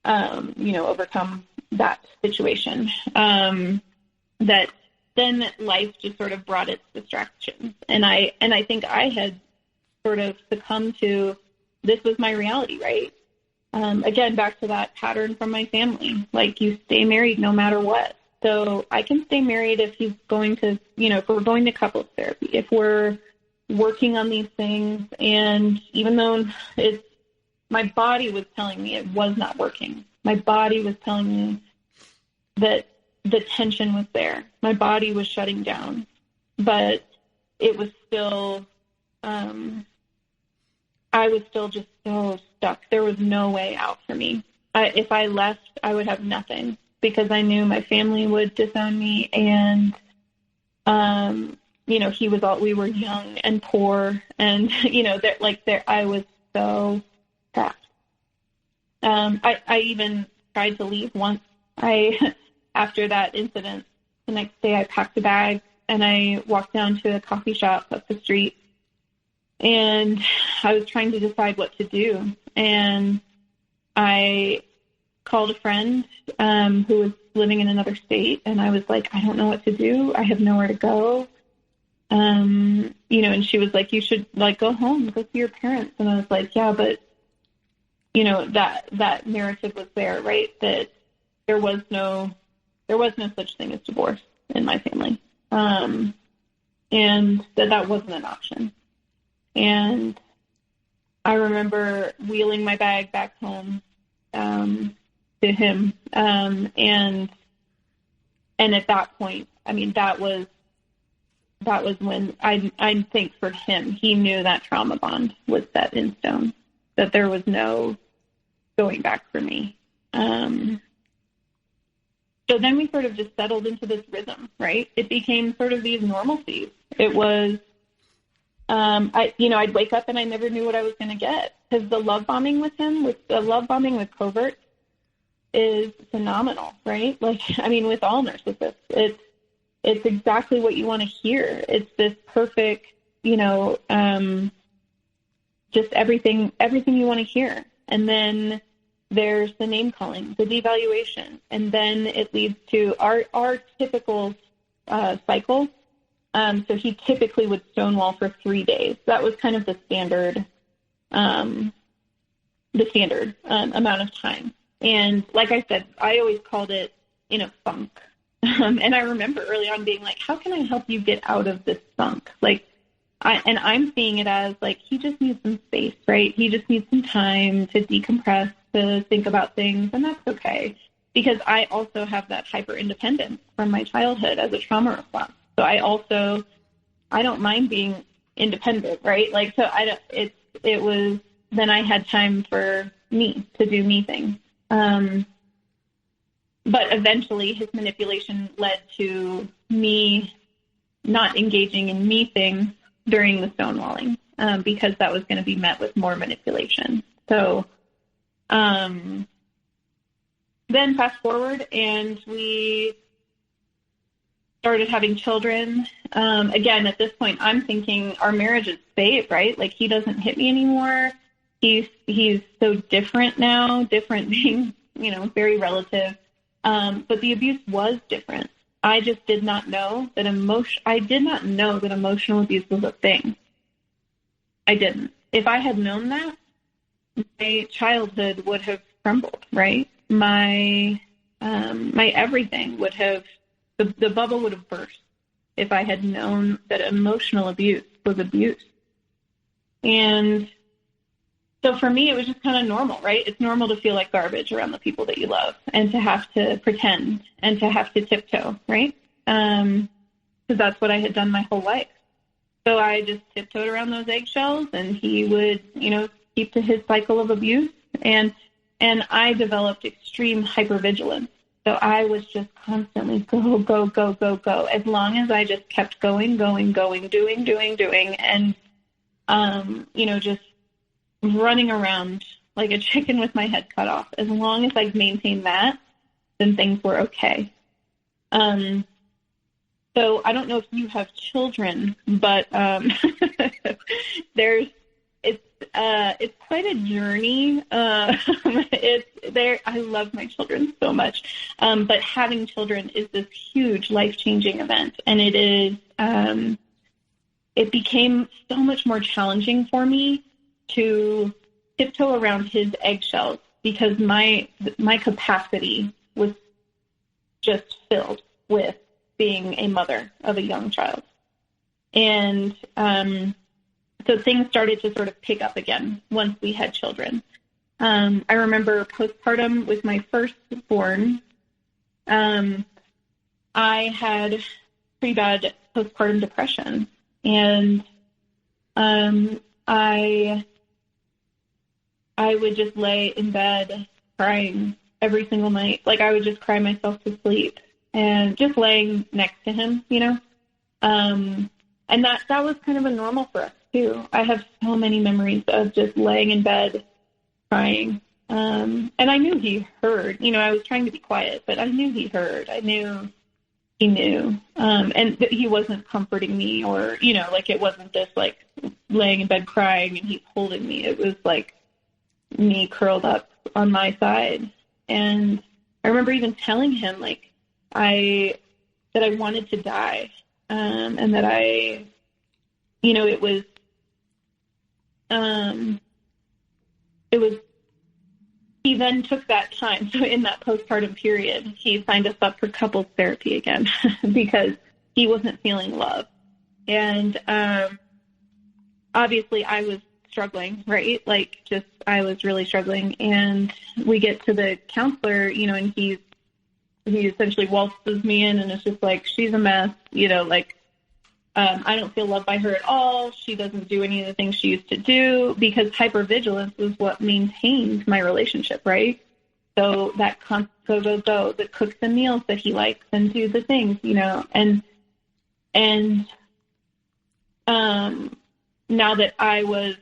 overcome that situation, that then life just sort of brought its distractions. And I think I had sort of succumbed to, this was my reality, right? Again, back to that pattern from my family, like, you stay married no matter what. So I can stay married if he's going to, if we're going to couples therapy, if we're working on these things. And even though my body was telling me it was not working, my body was telling me that the tension was there. My body was shutting down, but it was still, I was still just so stuck. There was no way out for me. If I left, I would have nothing, because I knew my family would disown me, and, we were young and poor, and, I was so trapped. I even tried to leave once. After that incident, the next day I packed a bag and I walked down to a coffee shop up the street, and I was trying to decide what to do. And I called a friend who was living in another state, and I was like, I don't know what to do. I have nowhere to go. And she was like, you should go home, go see your parents. And I was like, yeah, but that narrative was there, right? That there was no such thing as divorce in my family. And that wasn't an option. And I remember wheeling my bag back home, to him. And at that point, that was when I think for him, he knew that trauma bond was set in stone, that there was no going back for me. So then we sort of just settled into this rhythm, right? It became sort of these normalcies. It was, I'd wake up and I never knew what I was going to get, because the love bombing with covert is phenomenal, right? With all narcissists, it's exactly what you want to hear. It's this perfect, just everything you want to hear. And then there's the name calling, the devaluation, and then it leads to our typical cycle. So he typically would stonewall for 3 days. That was kind of the standard amount of time. And like I said, I always called it in a funk. And I remember early on being like, how can I help you get out of this funk? I'm seeing it as like, he just needs some space, right? He just needs some time to decompress, to think about things, and that's okay. Because I also have that hyper independence from my childhood as a trauma response. So I don't mind being independent, right? It was, then I had time for me to do me things. But eventually his manipulation led to me not engaging in me things during the stonewalling, because that was going to be met with more manipulation. So, then fast forward and we started having children. Again, at this point, I'm thinking our marriage is safe, right? Like, he doesn't hit me anymore. He's so different now, different being, very relative. But the abuse was different. I just did not know that emotional abuse was a thing. I didn't. If I had known that, my childhood would have crumbled, right? My everything would have, the bubble would have burst if I had known that emotional abuse was abuse. And so for me, it was just kind of normal, right? It's normal to feel like garbage around the people that you love and to have to pretend and to have to tiptoe, right? Because that's what I had done my whole life. So I just tiptoed around those eggshells, and he would, keep to his cycle of abuse. And I developed extreme hypervigilance. So I was just constantly go, go, go, go, go. As long as I just kept going, doing, and, just running around like a chicken with my head cut off. As long as I maintained that, then things were okay. So I don't know if you have children, but it's quite a journey. I love my children so much, but having children is this huge life-changing event, and it became so much more challenging for me to tiptoe around his eggshells, because my capacity was just filled with being a mother of a young child. And so things started to sort of pick up again once we had children. I remember postpartum with my firstborn. I had pretty bad postpartum depression, and I would just lay in bed crying every single night. Like, I would just cry myself to sleep, and just laying next to him, and that was kind of a normal for us too. I have so many memories of just laying in bed crying. And I knew he heard, I was trying to be quiet, but I knew he heard. I knew he knew. And that he wasn't comforting me, or, it wasn't this like laying in bed crying and he's holding me. It was like me curled up on my side. And I remember even telling him that I wanted to die. And that he then took that time. So in that postpartum period, he signed us up for couples therapy again because he wasn't feeling love. And obviously I was struggling, right? I was really struggling. And we get to the counselor, and he essentially waltzes me in, and it's just like, she's a mess, I don't feel loved by her at all. She doesn't do any of the things she used to do, because hypervigilance was what maintained my relationship, right? So that go, that cooks the meals that he likes and do the things, and now that I was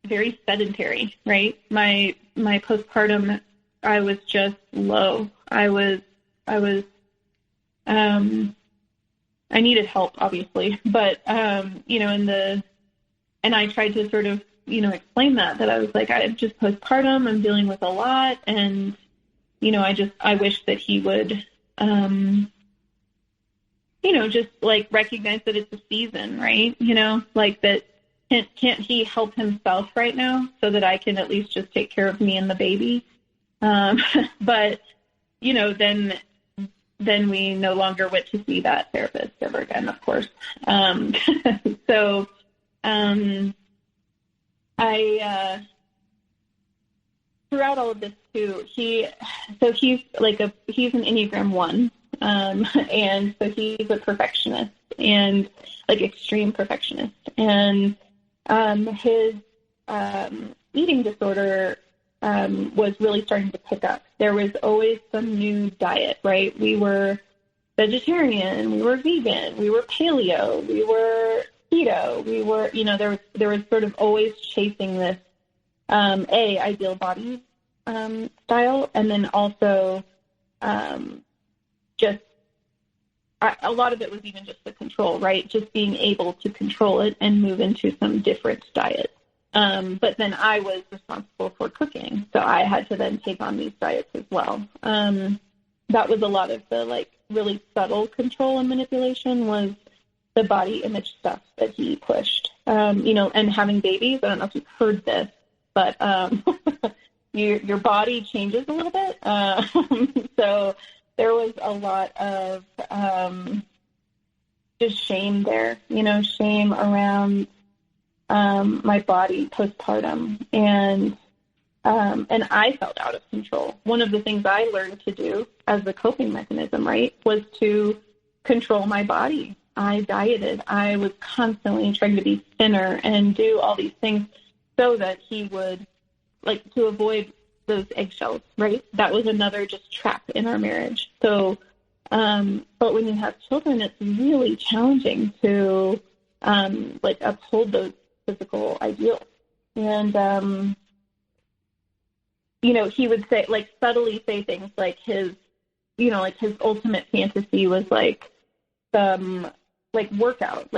very sedentary, right? My postpartum, I was just low. I was I needed help, obviously, but, you know, and I tried to sort of, you know, explain that I was like, I'm just postpartum, I'm dealing with a lot. And, you know, I wish that he would, you know, just like recognize that it's a season, right? You know, like that, can't he help himself right now so that I can at least just take care of me and the baby? But, you know, then we no longer went to see that therapist ever again, of course. So, throughout all of this too, he's an Enneagram 1. And so he's a perfectionist and like extreme perfectionist. And, his, eating disorder, was really starting to pick up. There was always some new diet, right? We were vegetarian, we were vegan, we were paleo, we were keto, we were, you know, there was sort of always chasing this, ideal body, style. And then also, a lot of it was even just the control, right? Just being able to control it and move into some different diets. But then I was responsible for cooking, so I had to then take on these diets as well. That was a lot of the like really subtle control and manipulation was the body image stuff that he pushed. You know, and having babies, I don't know if you've heard this, but your body changes a little bit. So there was a lot of just shame there, you know, shame around my body postpartum, and I felt out of control. One of the things I learned to do as a coping mechanism, right, was to control my body. I dieted. I was constantly trying to be thinner and do all these things so that he would, like, to avoid those eggshells, right? That was another just trap in our marriage. So, but when you have children, it's really challenging to, like, uphold those physical ideals. And, you know, he would say, like, subtly say things like his, you know, like his ultimate fantasy was like some, like workout,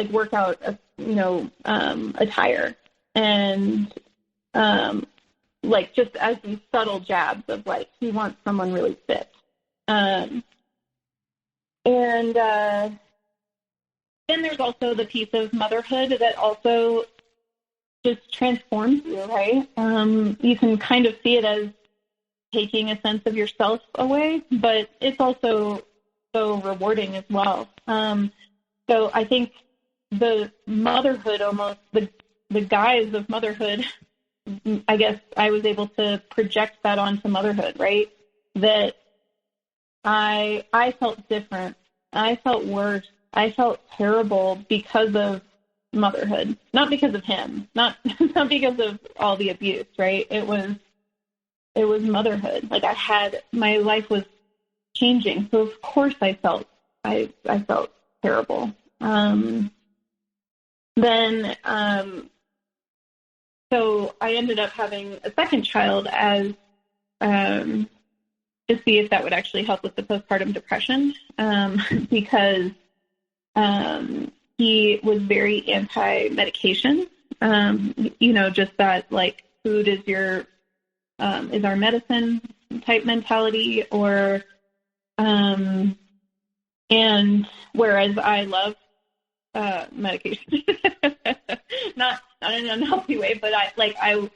you know, attire. And, like just as these subtle jabs of like, he wants someone really fit. And then there's also the piece of motherhood that also just transforms you, right? You can kind of see it as taking a sense of yourself away, but it's also so rewarding as well. So I think the motherhood, almost the guise of motherhood, I guess I was able to project that onto motherhood, right? That I felt different. I felt worse. I felt terrible because of motherhood, not because of him, not because of all the abuse, right? It was motherhood. Like my life was changing. So of course I felt terrible. So I ended up having a second child as, to see if that would actually help with the postpartum depression, because, he was very anti-medication, you know, just that like food is is our medicine type mentality, or, and whereas I love, medication, not in an unhealthy way, but I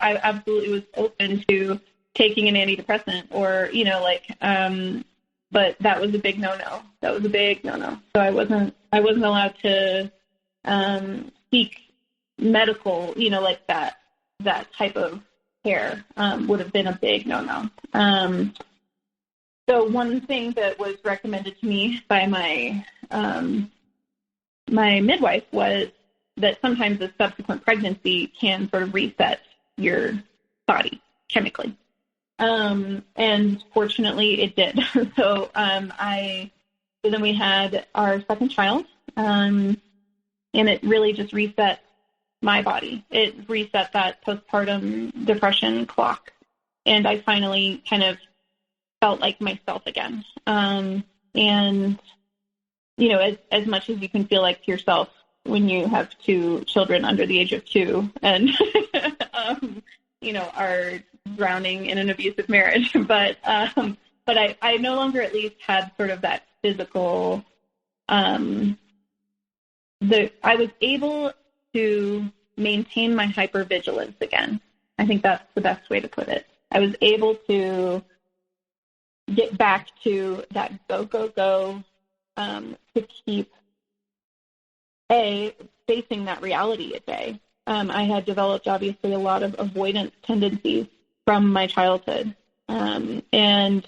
absolutely was open to taking an antidepressant or, you know, like, but that was a big no-no. That was a big no-no. So I wasn't allowed to, seek medical, you know, like that type of care, would have been a big no-no. So one thing that was recommended to me by my midwife was that sometimes a subsequent pregnancy can sort of reset your body chemically. And fortunately it did. So, so then we had our second child, and it really just reset my body. It reset that postpartum depression clock. And I finally kind of felt like myself again. And as much as you can feel like yourself when you have two children under the age of 2 and, are drowning in an abusive marriage. But I no longer at least had sort of that physical, I was able to maintain my hypervigilance again. I think that's the best way to put it. I was able to get back to that go, go, go, to keep facing that reality at bay. I had developed obviously a lot of avoidance tendencies from my childhood. And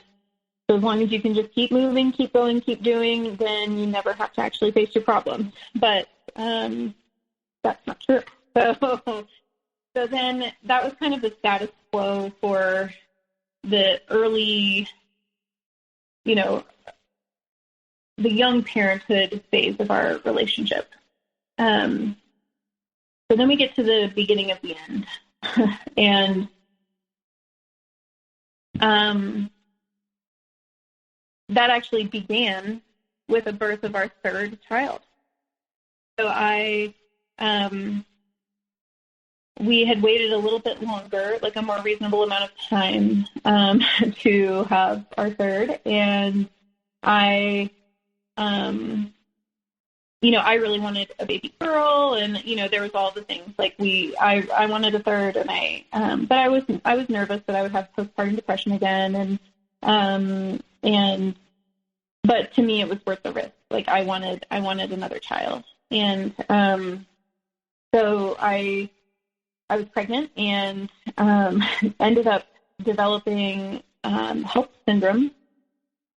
so as long as you can just keep moving, keep going, keep doing, then you never have to actually face your problems. But that's not true. So then that was kind of the status quo for the early, the young parenthood phase of our relationship. So then we get to the beginning of the end. And that actually began with the birth of our third child. So we had waited a little bit longer, like a more reasonable amount of time, to have our third. And I really wanted a baby girl, and, there was all the things like I wanted a third, and but I was nervous that I would have postpartum depression again. But to me, it was worth the risk. Like I wanted another child. And, so I was pregnant and, ended up developing, HELLP syndrome,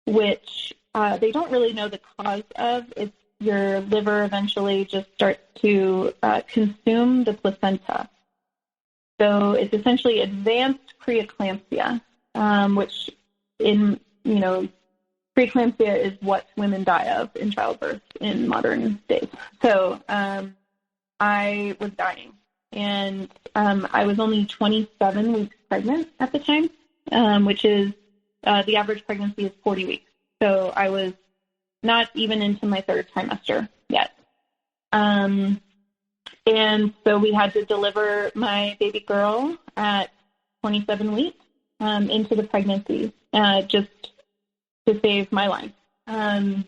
which, they don't really know the cause of. It's your liver eventually just starts to, consume the placenta. So it's essentially advanced preeclampsia, which preeclampsia is what women die of in childbirth in modern days. So, I was dying, and, I was only 27 weeks pregnant at the time, which is, the average pregnancy is 40 weeks. So I was not even into my third trimester yet. And so we had to deliver my baby girl at 27 weeks, into the pregnancy, just to save my life. And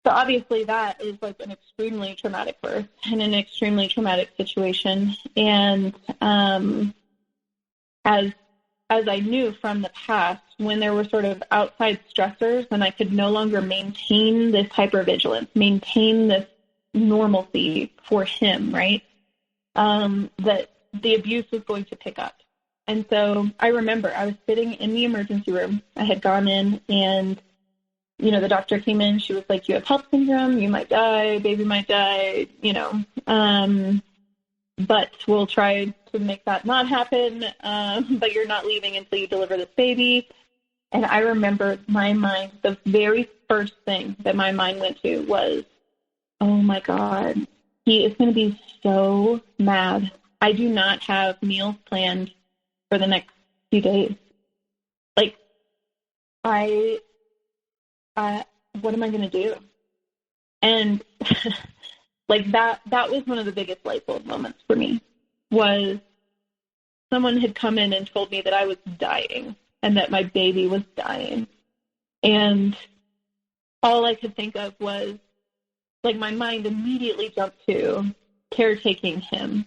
so obviously that is like an extremely traumatic birth and an extremely traumatic situation. And as I knew from the past, when there were sort of outside stressors and I could no longer maintain this hypervigilance, maintain this normalcy for him, right, that the abuse was going to pick up. And so I remember I was sitting in the emergency room. I had gone in and, the doctor came in. She was like, you have HELLP syndrome. You might die. Baby might die, but we'll try to make that not happen. But you're not leaving until you deliver this baby. And I remember my mind, the very first thing that my mind went to was, oh my God, he is going to be so mad. I do not have meals planned for the next few days. Like, what am I going to do? And like that was one of the biggest light bulb moments for me, was someone had come in and told me that I was dying and that my baby was dying. And all I could think of was, like, my mind immediately jumped to caretaking him.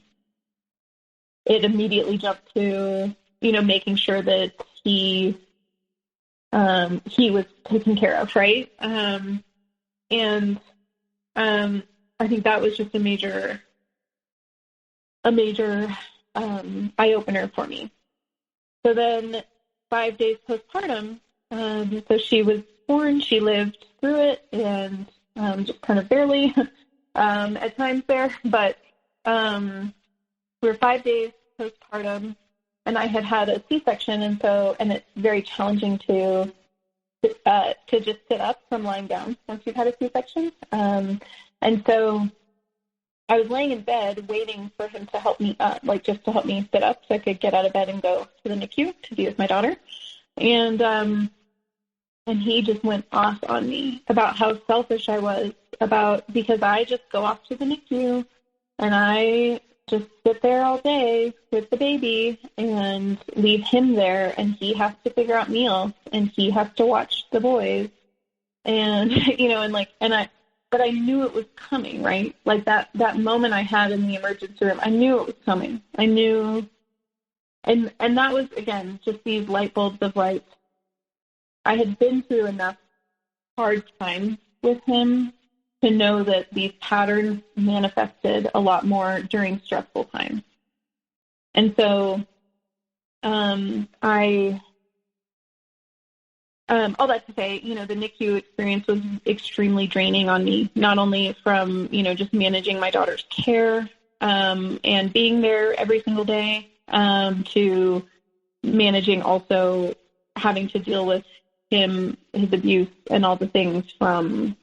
It immediately jumped to, making sure that he was taken care of, right? And I think that was just a major eye-opener for me. So then 5 days postpartum, so she was born, she lived through it, and just kind of barely at times there, but we were 5 days postpartum, and I had a C-section, and it's very challenging to just sit up from lying down once you've had a C-section. And so I was laying in bed waiting for him to help me up, like just to help me sit up so I could get out of bed and go to the NICU to be with my daughter. And And he just went off on me about how selfish I was because I just go off to the NICU and I just sit there all day with the baby and leave him there, and he has to figure out meals and he has to watch the boys. And, but I knew it was coming, right? Like that moment I had in the emergency room, I knew it was coming. I knew, and that was, again, just these light bulbs of like, I had been through enough hard times with him to know that these patterns manifested a lot more during stressful times. And so all that to say, the NICU experience was extremely draining on me, not only from, just managing my daughter's care and being there every single day, to managing also having to deal with his abuse and all the things from,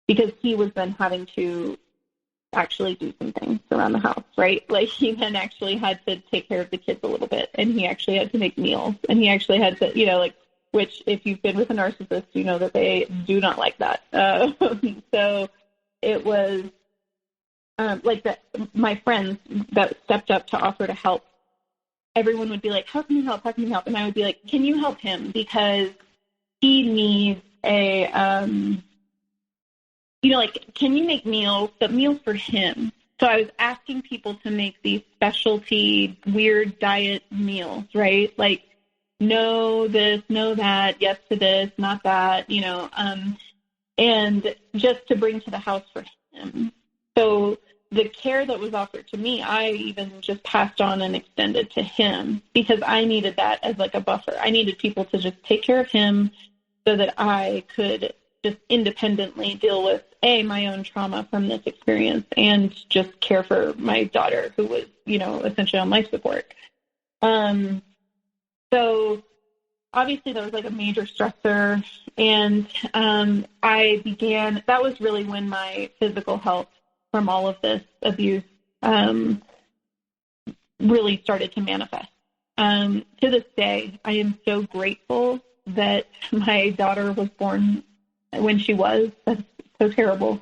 because he was then having to actually do some things around the house, right? Like he then actually had to take care of the kids a little bit, and he actually had to make meals, and he actually had to, which if you've been with a narcissist, you know that they do not like that. So it was like that. My friends that stepped up to offer to help, everyone would be like, how can you help? How can you help? And I would be like, can you help him? Because he needs can you make meals, but meals for him? So I was asking people to make these specialty, weird diet meals, right? Like, no this, no that, yes to this, not that, and just to bring to the house for him. So the care that was offered to me, I even just passed on and extended to him because I needed that as like a buffer. I needed people to just take care of him so that I could just independently deal with my own trauma from this experience and just care for my daughter who was, essentially on life support. So obviously that was like a major stressor, and that was really when my physical health from all of this abuse really started to manifest. To this day, I am so grateful that my daughter was born when she was. That's so terrible.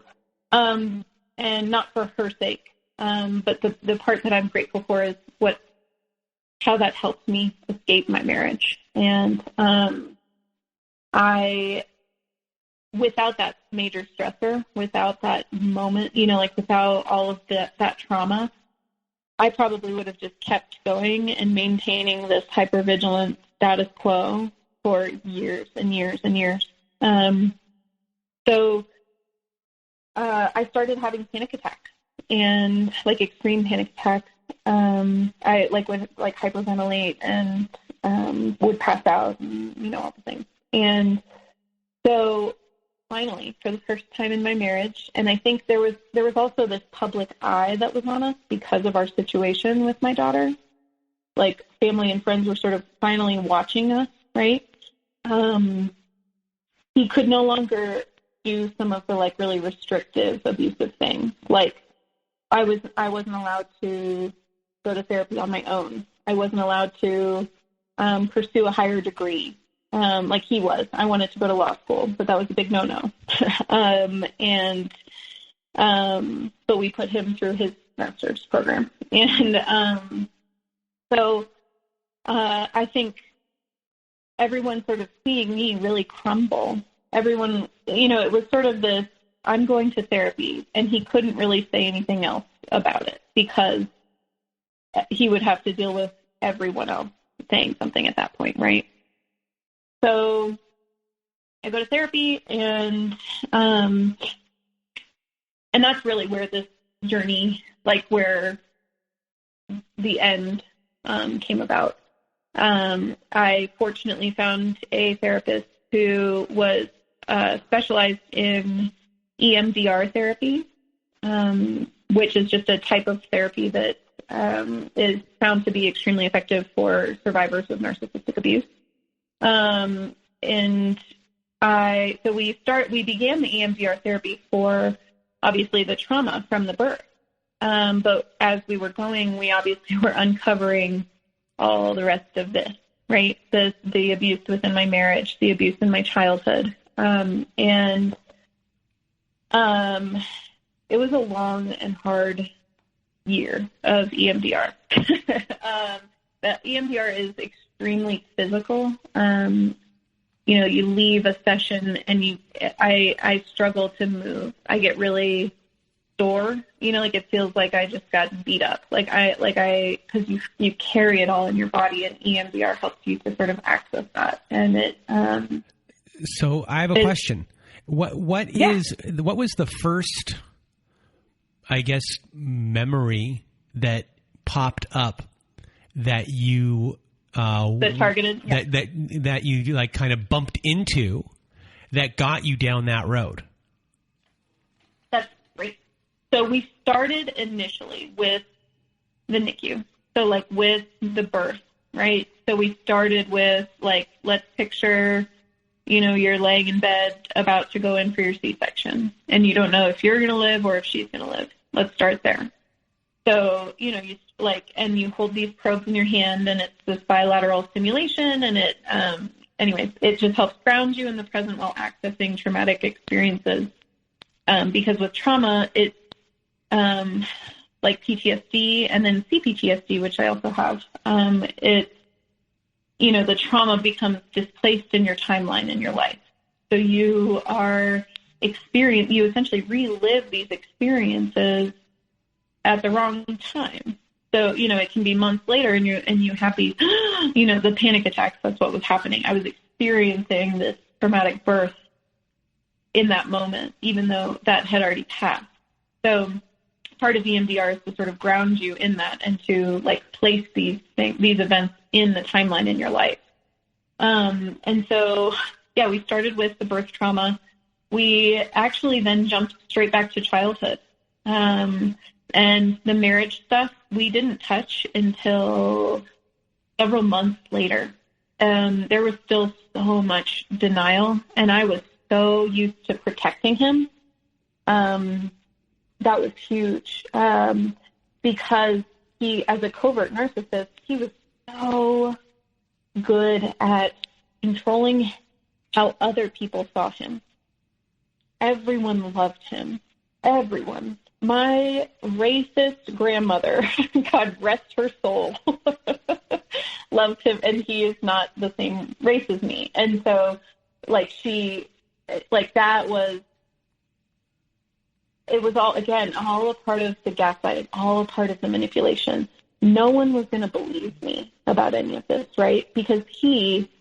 And not for her sake. But the part that I'm grateful for is how that helped me escape my marriage. And without that major stressor, without that moment, without all of that trauma, I probably would have just kept going and maintaining this hypervigilant status quo for years and years and years. So I started having panic attacks and like extreme panic attacks. I would hyperventilate and would pass out and, all the things. And so finally, for the first time in my marriage, and I think there was also this public eye that was on us because of our situation with my daughter. Like family and friends were sort of finally watching us, right? He could no longer do some of the like really restrictive, abusive things. Like I wasn't allowed to go to therapy on my own. I wasn't allowed to pursue a higher degree like he was. I wanted to go to law school, but that was a big no-no. But we put him through his master's program. And so I think everyone sort of seeing me really crumble. Everyone, it was sort of this, I'm going to therapy, and he couldn't really say anything else about it because he would have to deal with everyone else saying something at that point, right? So I go to therapy, and that's really where this journey, like where the end came about. I fortunately found a therapist who was specialized in emdr therapy, which is just a type of therapy that is found to be extremely effective for survivors of narcissistic abuse. So we began the emdr therapy for obviously the trauma from the birth. But as we were going, we obviously were uncovering all the rest of this, right? The abuse within my marriage, the abuse in my childhood. It was a long and hard year of EMDR. The EMDR is extremely physical. You leave a session and I struggle to move. I get really sore, like it feels like I just got beat up. Because you carry it all in your body, and EMDR helps you to sort of access that. And it, so I have a question. What was the first, I guess, memory that popped up that you that targeted that you like kind of bumped into that got you down that road? That's great. So we started initially with the NICU. So like with the birth, right? So we started with like, let's picture, you're laying in bed about to go in for your C-section, and you don't know if you're going to live or if she's going to live. Let's start there. So, and you hold these probes in your hand, and it's this bilateral stimulation, and it, it just helps ground you in the present while accessing traumatic experiences. Because with trauma, it's, like PTSD and then CPTSD, which I also have, the trauma becomes displaced in your timeline in your life. So you you essentially relive these experiences at the wrong time. So, it can be months later and you have these, the panic attacks. That's what was happening. I was experiencing this traumatic birth in that moment, even though that had already passed. So part of EMDR is to sort of ground you in that and to like place these events in the timeline in your life. And so, we started with the birth trauma. We actually then jumped straight back to childhood. And the marriage stuff, we didn't touch until several months later. There was still so much denial, and I was so used to protecting him. That was huge, because he, as a covert narcissist, he was so good at controlling how other people saw him. Everyone loved him. Everyone. My racist grandmother, God rest her soul, loved him, and he is not the same race as me. And so, it was all a part of the gaslighting, all a part of the manipulation. No one was going to believe me about any of this, right? Because he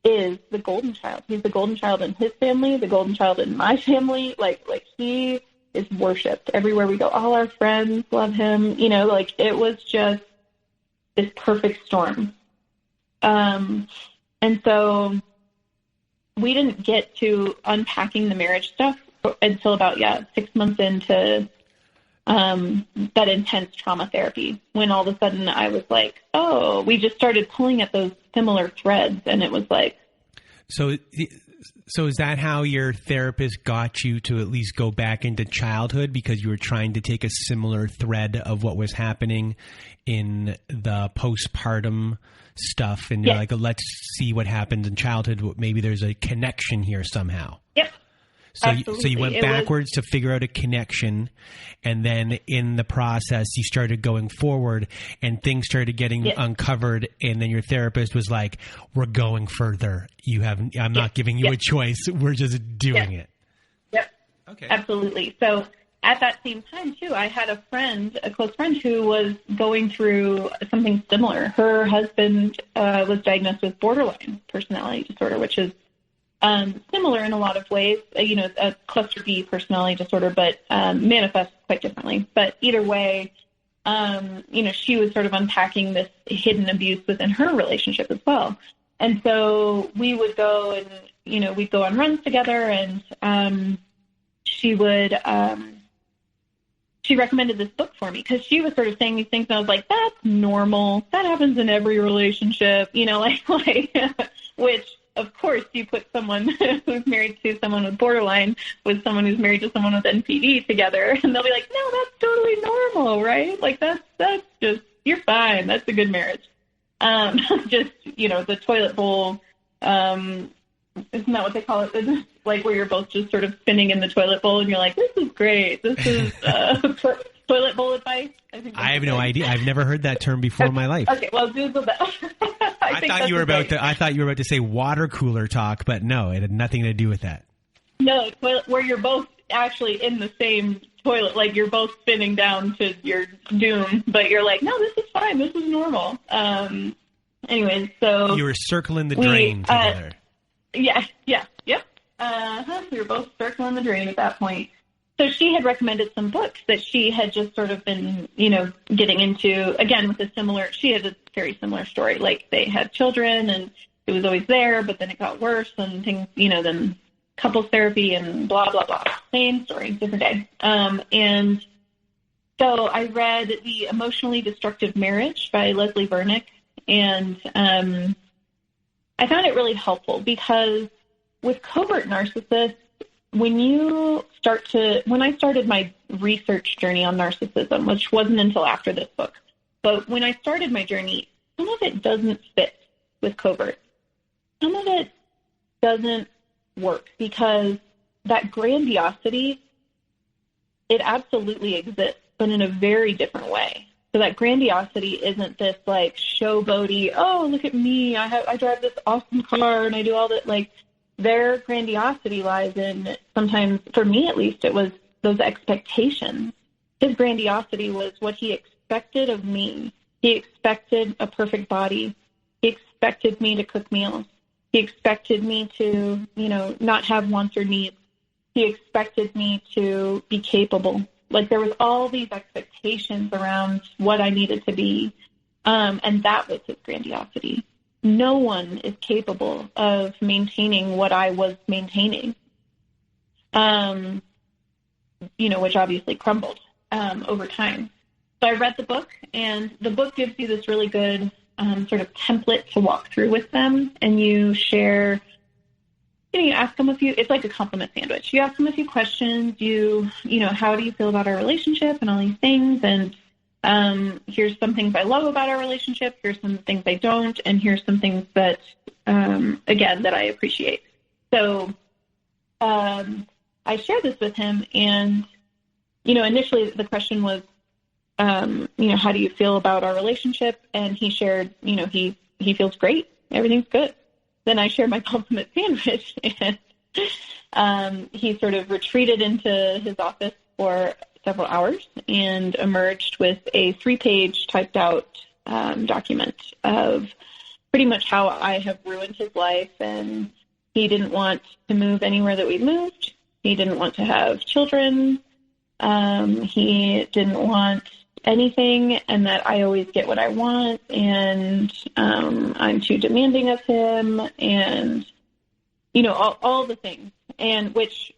is the golden child. He's the golden child in his family, the golden child in my family. Like he is worshipped everywhere we go. All our friends love him. It was just this perfect storm. And so we didn't get to unpacking the marriage stuff until about 6 months into that intense trauma therapy, when all of a sudden I was like, oh, we just started pulling at those similar threads, and it was like. So is that how your therapist got you to at least go back into childhood, because you were trying to take a similar thread of what was happening in the postpartum stuff, and you're like, let's see what happened in childhood. Maybe there's a connection here somehow. Yep. So you went backwards to figure out a connection, and then in the process you started going forward, and things started getting uncovered, and then your therapist was like, we're going further. I'm not giving you a choice. We're just doing it. Yep. Okay. Absolutely. So at that same time too, I had a close friend who was going through something similar. Her husband was diagnosed with borderline personality disorder, which is similar in a lot of ways, a cluster B personality disorder, but manifests quite differently. But either way, she was sort of unpacking this hidden abuse within her relationship as well. And so we would go and, we'd go on runs together, and she recommended this book for me because she was sort of saying these things, and I was like, that's normal. That happens in every relationship, which, of course, you put someone who's married to someone with borderline with someone who's married to someone with NPD together, and they'll be like, no, that's totally normal, right? Like, that's just, you're fine. That's a good marriage. Just, the toilet bowl. Isn't that what they call it? Isn't it like where you're both just sort of spinning in the toilet bowl and you're like, this is great. This is toilet bowl advice. I have no idea. I've never heard that term before in my life. Okay, well, Google that. I thought you were about to say water cooler talk, but no, it had nothing to do with that. No, where you're both actually in the same toilet, like you're both spinning down to your doom, but you're like, no, this is fine. This is normal. Anyways, so you were circling the drain together. Yep. We were both circling the drain at that point. So she had recommended some books that she had just sort of been, getting into, again, she had a very similar story. Like they had children and it was always there, but then it got worse and things, then couples therapy and blah, blah, blah. Same story, different day. And so I read The Emotionally Destructive Marriage by Leslie Vernick. And I found it really helpful because with covert narcissists, when I started my research journey on narcissism, which wasn't until after this book, but when I started my journey, some of it doesn't fit with covert. Some of it doesn't work because that grandiosity, it absolutely exists, but in a very different way. So that grandiosity isn't this like showboaty, oh, look at me, I drive this awesome car and I do all that. Like their grandiosity lies in, sometimes, for me at least, it was those expectations. His grandiosity was what he expected of me. He expected a perfect body. He expected me to cook meals. He expected me to, not have wants or needs. He expected me to be capable. Like there was all these expectations around what I needed to be. And that was his grandiosity. No one is capable of maintaining what I was maintaining, which obviously crumbled over time. So I read the book, and the book gives you this really good sort of template to walk through with them. And you share, you ask them it's like a compliment sandwich. You ask them a few questions. How do you feel about our relationship and all these things? And here's some things I love about our relationship. Here's some things I don't. And here's some things that, again, that I appreciate. So I shared this with him. And, initially the question was, how do you feel about our relationship? And he shared, he feels great. Everything's good. Then I shared my compliment sandwich, and he sort of retreated into his office for several hours and emerged with a 3-page typed out document of pretty much how I have ruined his life. And he didn't want to move anywhere that we moved. He didn't want to have children. He didn't want anything, and that I always get what I want, and I'm too demanding of him, and all the things. And which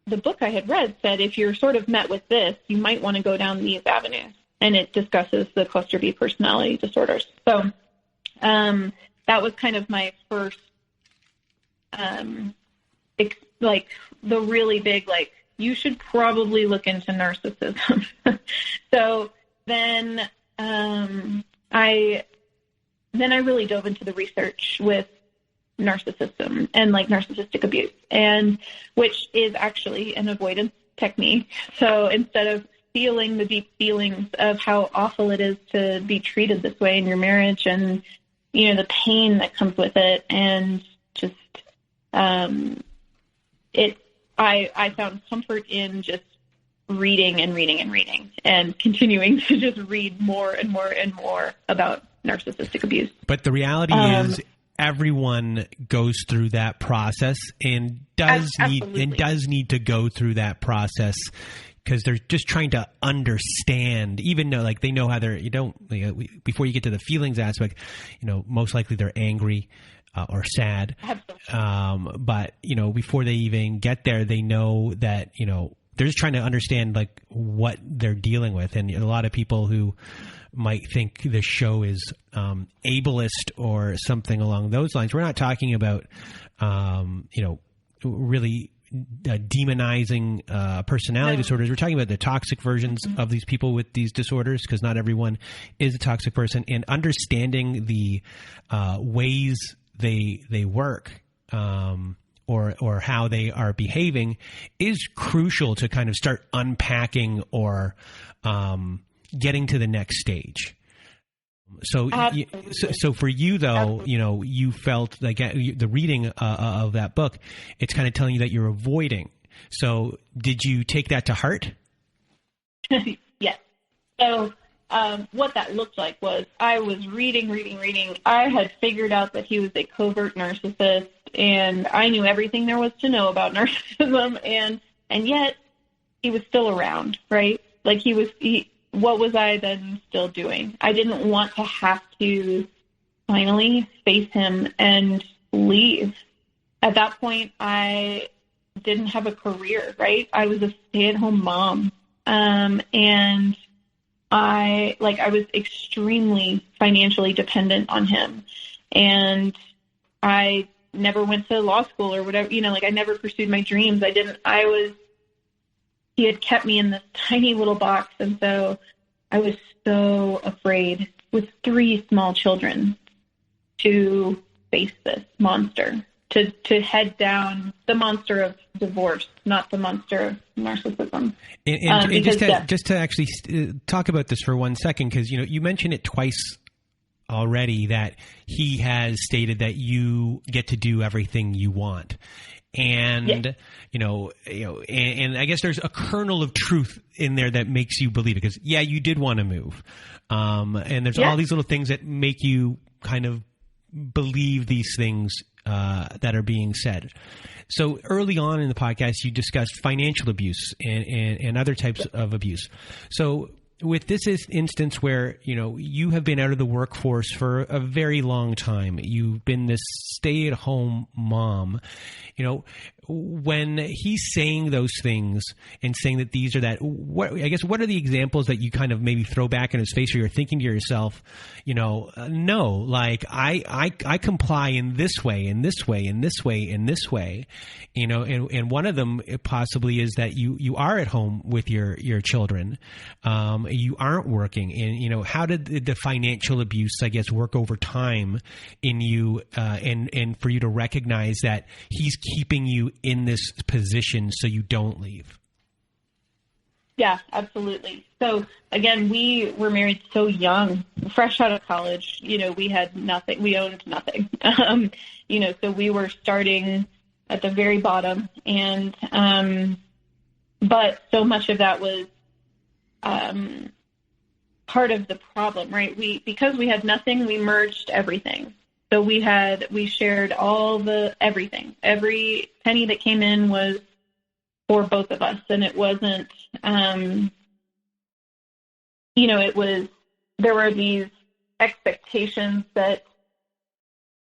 the book I had read said, if you're sort of met with this, you might want to go down these avenues. And it discusses the cluster B personality disorders. So that was kind of my first, the really big, you should probably look into narcissism. So then I really dove into the research with narcissism and narcissistic abuse, and which is actually an avoidance technique. So instead of feeling the deep feelings of how awful it is to be treated this way in your marriage, and the pain that comes with it, and just I found comfort in just reading and continuing to just read more and more and more about narcissistic abuse. But the reality is everyone goes through that process and does need to go through that process, because they're just trying to understand, even though they know how before you get to the feelings aspect, most likely they're angry or sad. But before they even get there, they know that, they're just trying to understand what they're dealing with. And a lot of people who might think the show is ableist or something along those lines, we're not talking about, really demonizing personality disorders. We're talking about the toxic versions of these people with these disorders, because not everyone is a toxic person, and understanding the ways they work or how they are behaving is crucial to kind of start unpacking or getting to the next stage. So for you though, you felt like the reading of that book, it's kind of telling you that you're avoiding. So did you take that to heart? Yes. So what that looked like was I was reading. I had figured out that he was a covert narcissist, and I knew everything there was to know about narcissism, and yet he was still around, right? Like what was I then still doing? I didn't want to have to finally face him and leave. At that point, I didn't have a career, right? I was a stay-at-home mom. And I was extremely financially dependent on him. And I never went to law school or whatever, I never pursued my dreams. He had kept me in this tiny little box. And so I was so afraid with 3 small children to face this monster, to head down the monster of divorce, not the monster of narcissism. And just to actually talk about this for 1 second, because, you mentioned it twice already that he has stated that you get to do everything you want. And, yes. And I guess there's a kernel of truth in there that makes you believe it, because you did want to move. And there's all these little things that make you kind of believe these things, that are being said. So early on in the podcast, you discussed financial abuse and other types of abuse. So with this instance where, you have been out of the workforce for a very long time, you've been this stay-at-home mom, when he's saying those things and saying that these are that, what are the examples that you kind of maybe throw back in his face, or you're thinking to yourself, no, like I comply in this way, in this way, in this way, in this way, and one of them possibly is that you are at home with your children, you aren't working, and how did the financial abuse, I guess, work over time in you, and for you to recognize that he's keeping you in this position so you don't leave? Yeah, absolutely. So again, we were married so young, fresh out of college. We had nothing. We owned nothing. So we were starting at the very bottom, and but so much of that was part of the problem, right? Because we had nothing, we merged everything. So we shared everything. Every penny that came in was for both of us. And it wasn't, there were these expectations that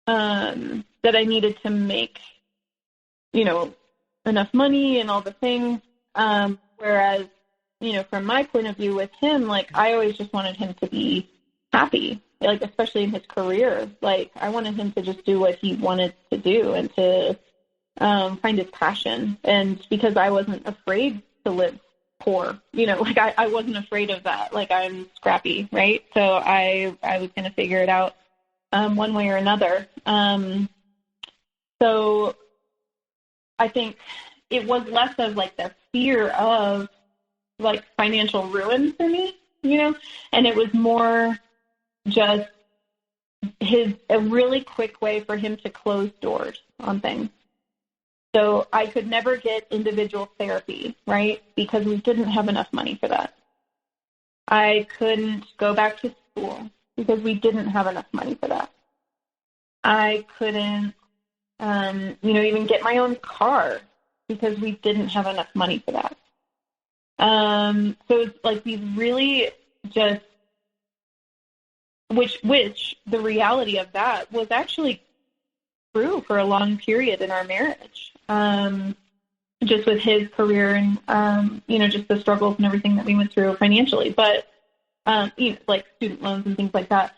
I needed to make, enough money and all the things. Whereas, from my point of view with him, I always just wanted him to be happy. Especially in his career, I wanted him to just do what he wanted to do and to find his passion. And because I wasn't afraid to live poor, I wasn't afraid of that. I'm scrappy, right? So I was going to figure it out one way or another. So I think it was less of the fear of financial ruin for me, and it was more just a really quick way for him to close doors on things. So I could never get individual therapy, right? Because we didn't have enough money for that. I couldn't go back to school because we didn't have enough money for that. I couldn't, even get my own car because we didn't have enough money for that. So it's these really just, which the reality of that was actually true for a long period in our marriage, just with his career and, just the struggles and everything that we went through financially, but, student loans and things like that.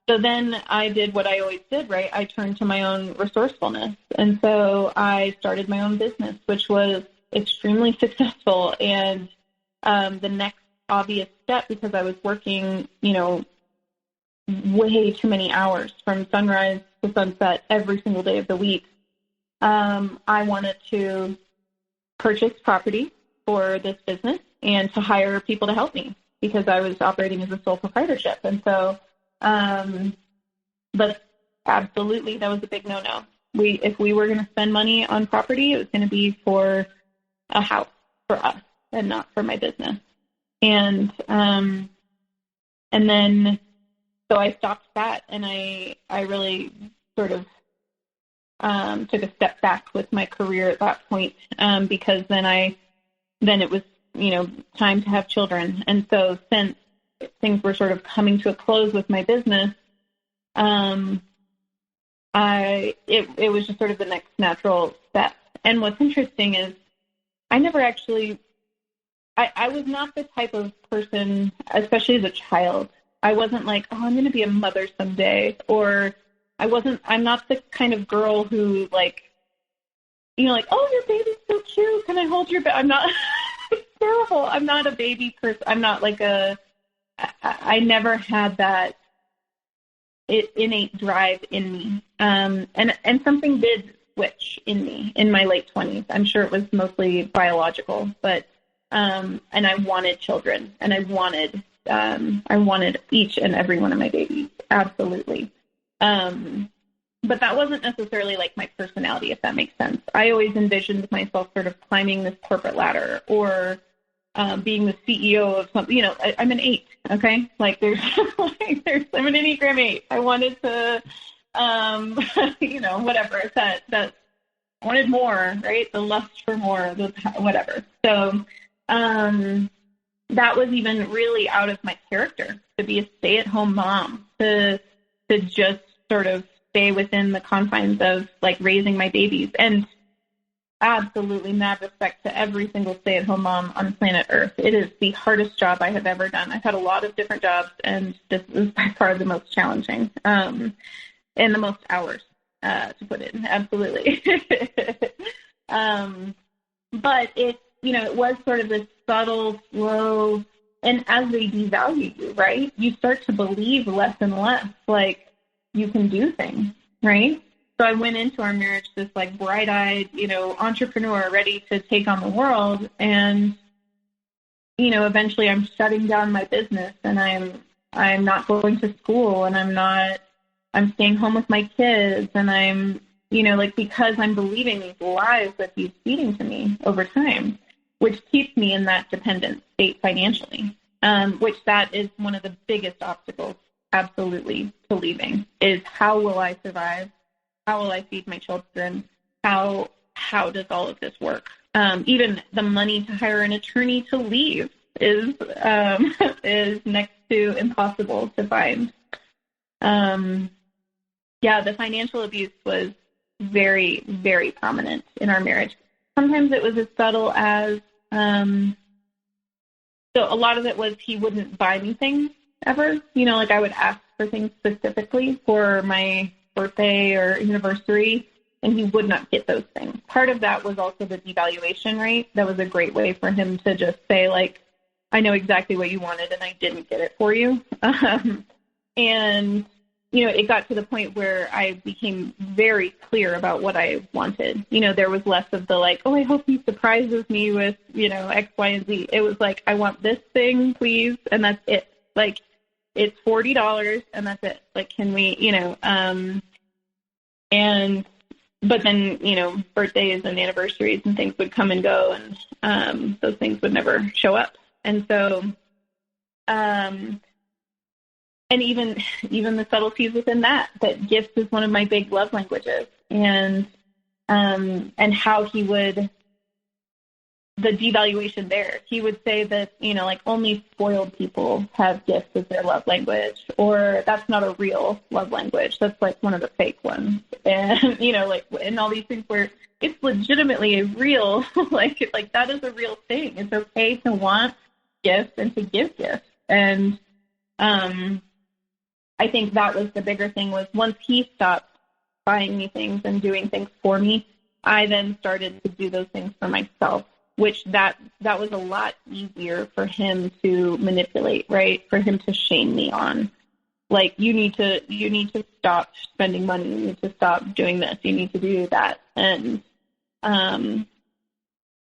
So then I did what I always did, right? I turned to my own resourcefulness. And so I started my own business, which was extremely successful. And the next obvious step, because I was working, way too many hours from sunrise to sunset every single day of the week, I wanted to purchase property for this business and to hire people to help me because I was operating as a sole proprietorship. And so, but absolutely, that was a big no-no. If we were going to spend money on property, it was going to be for a house for us and not for my business. And then, so I stopped that, and I really sort of took a step back with my career at that point, because then it was, time to have children. And so since things were sort of coming to a close with my business, it was just sort of the next natural step. And what's interesting is I never actually, I was not the type of person, especially as a child. I wasn't like, oh, I'm going to be a mother someday, or I'm not the kind of girl who like, oh, your baby's so cute. Can I hold your baby? I'm not, it's terrible. I'm not a baby person. I'm not like I never had that innate drive in me. And something did switch in me in my late 20s. I'm sure it was mostly biological, but, and I wanted children, and I wanted each and every one of my babies. Absolutely. But that wasn't necessarily like my personality, if that makes sense. I always envisioned myself sort of climbing this corporate ladder or being the CEO of something. I'm an 8, okay? Like I'm an Enneagram 8. I wanted to, whatever. That I wanted more, right? The lust for more, whatever. So that was even really out of my character, to be a stay-at-home mom, to just sort of stay within the confines of like raising my babies. And absolutely mad respect to every single stay-at-home mom on planet Earth. It is the hardest job I have ever done. I've had a lot of different jobs, and this is by far the most challenging, and the most hours to put in. Absolutely. But it was sort of this subtle, slow, and as they devalue you, right, you start to believe less and less like you can do things, right? So I went into our marriage this like bright-eyed, entrepreneur ready to take on the world. And, eventually I'm shutting down my business, and I'm not going to school, and I'm staying home with my kids, and I'm, because I'm believing these lies that he's feeding to me over time, which keeps me in that dependent state financially, which that is one of the biggest obstacles, absolutely, to leaving, is how will I survive? How will I feed my children? How does all of this work? Even the money to hire an attorney to leave is next to impossible to find. The financial abuse was very, very prominent in our marriage. Sometimes it was as subtle as, so a lot of it was he wouldn't buy me things ever. Like I would ask for things specifically for my birthday or anniversary, and he would not get those things. Part of that was also the devaluation rate. That was a great way for him to just say, like, I know exactly what you wanted, and I didn't get it for you. And, it got to the point where I became very clear about what I wanted. There was less of the like, oh, I hope he surprises me with, X, Y, and Z. It was like, I want this thing, please, and that's it. Like, it's $40, and that's it. Like, can we, but then, birthdays and anniversaries and things would come and go, and those things would never show up. And so, and even the subtleties within that gifts is one of my big love languages, and how he would, the devaluation there, he would say that, like only spoiled people have gifts as their love language, or that's not a real love language. That's like one of the fake ones. And, and all these things where it's legitimately a real, like that is a real thing. It's okay to want gifts and to give gifts. And, I think that was the bigger thing, was once he stopped buying me things and doing things for me, I then started to do those things for myself, which that was a lot easier for him to manipulate, right? For him to shame me on. Like, you need to stop spending money. You need to stop doing this. You need to do that. And,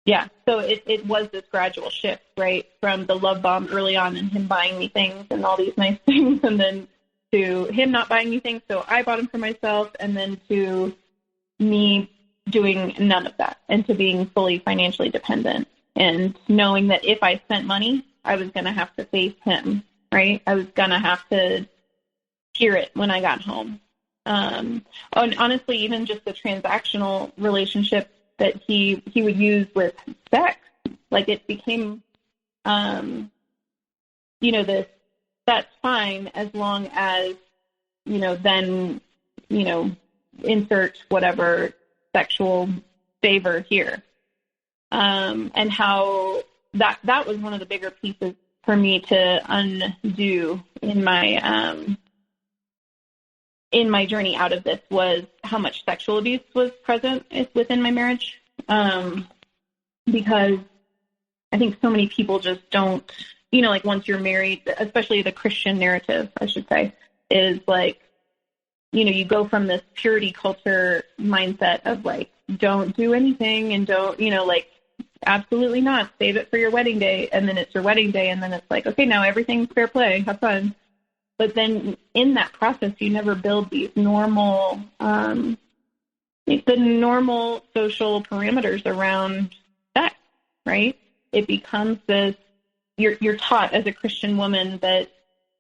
yeah, so it was this gradual shift, right? From the love bomb early on and him buying me things and all these nice things, and then to him not buying me things, so I bought them for myself, and then to me doing none of that, and to being fully financially dependent, and knowing that if I spent money, I was going to have to face him, right? I was going to have to hear it when I got home. And honestly, even just the transactional relationship that he would use with sex, like, it became, this, that's fine as long as, then, insert whatever sexual favor here. And how that was one of the bigger pieces for me to undo in my journey out of this, was how much sexual abuse was present within my marriage. Because I think so many people just don't, like, once you're married, especially the Christian narrative, I should say, is like, you go from this purity culture mindset of like, don't do anything and don't, like, absolutely not, save it for your wedding day. And then it's your wedding day. And then it's like, okay, now everything's fair play, have fun. But then in that process, you never build these normal, the normal social parameters around sex, right? It becomes this, you're taught as a Christian woman that,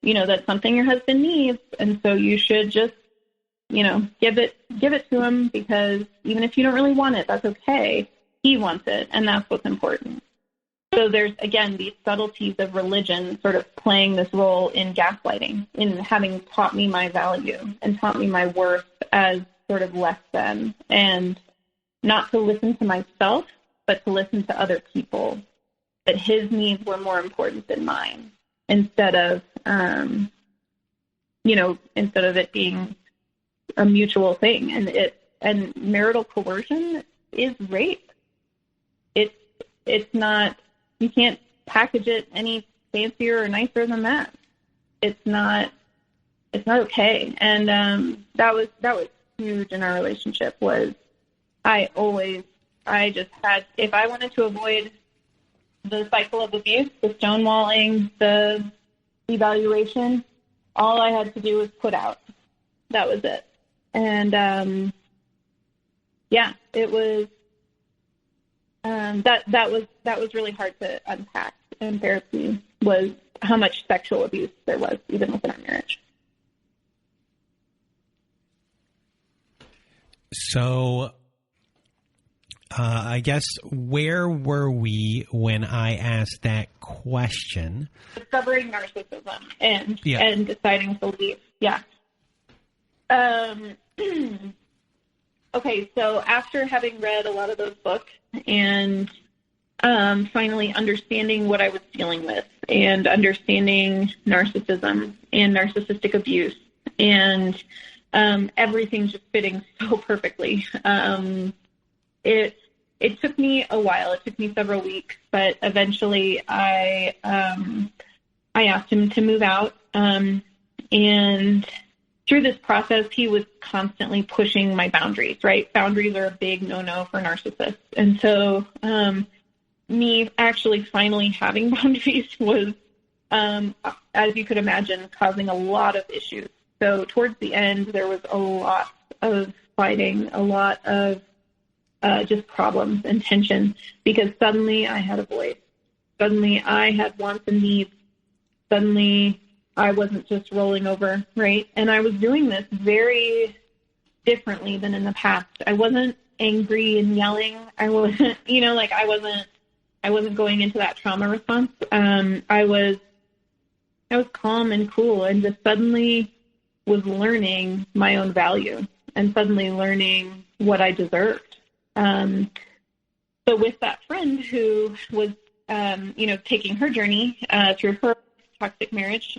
that's something your husband needs. And so you should just, give it to him, because even if you don't really want it, that's okay. He wants it. And that's what's important. So there's, again, these subtleties of religion sort of playing this role in gaslighting, in having taught me my value and taught me my worth as sort of less than, and not to listen to myself, but to listen to other people, that his needs were more important than mine, instead of, instead of it being a mutual thing. And marital coercion is rape. It's not, you can't package it any fancier or nicer than that. It's not okay. And that was huge in our relationship. Was I just had, if I wanted to avoid the cycle of abuse, the stonewalling, the evaluation, all I had to do was put out. That was it. And it was. That was really hard to unpack in therapy, was how much sexual abuse there was even within our marriage. So, I guess, where were we when I asked that question? Discovering narcissism and deciding to leave. Yeah. Okay, so after having read a lot of those books and finally understanding what I was dealing with, and understanding narcissism and narcissistic abuse, and everything just fitting so perfectly, it took me a while. It took me several weeks, but eventually I asked him to move out, and through this process, he was constantly pushing my boundaries, right? Boundaries are a big no-no for narcissists. And so me actually finally having boundaries was, as you could imagine, causing a lot of issues. So towards the end, there was a lot of fighting, a lot of just problems and tension, because suddenly I had a voice. Suddenly I had wants and needs. Suddenly I wasn't just rolling over, right? And I was doing this very differently than in the past. I wasn't angry and yelling. I wasn't, I wasn't going into that trauma response. I was calm and cool, and just suddenly was learning my own value, and suddenly learning what I deserved. So with that friend who was, taking her journey through her toxic marriage,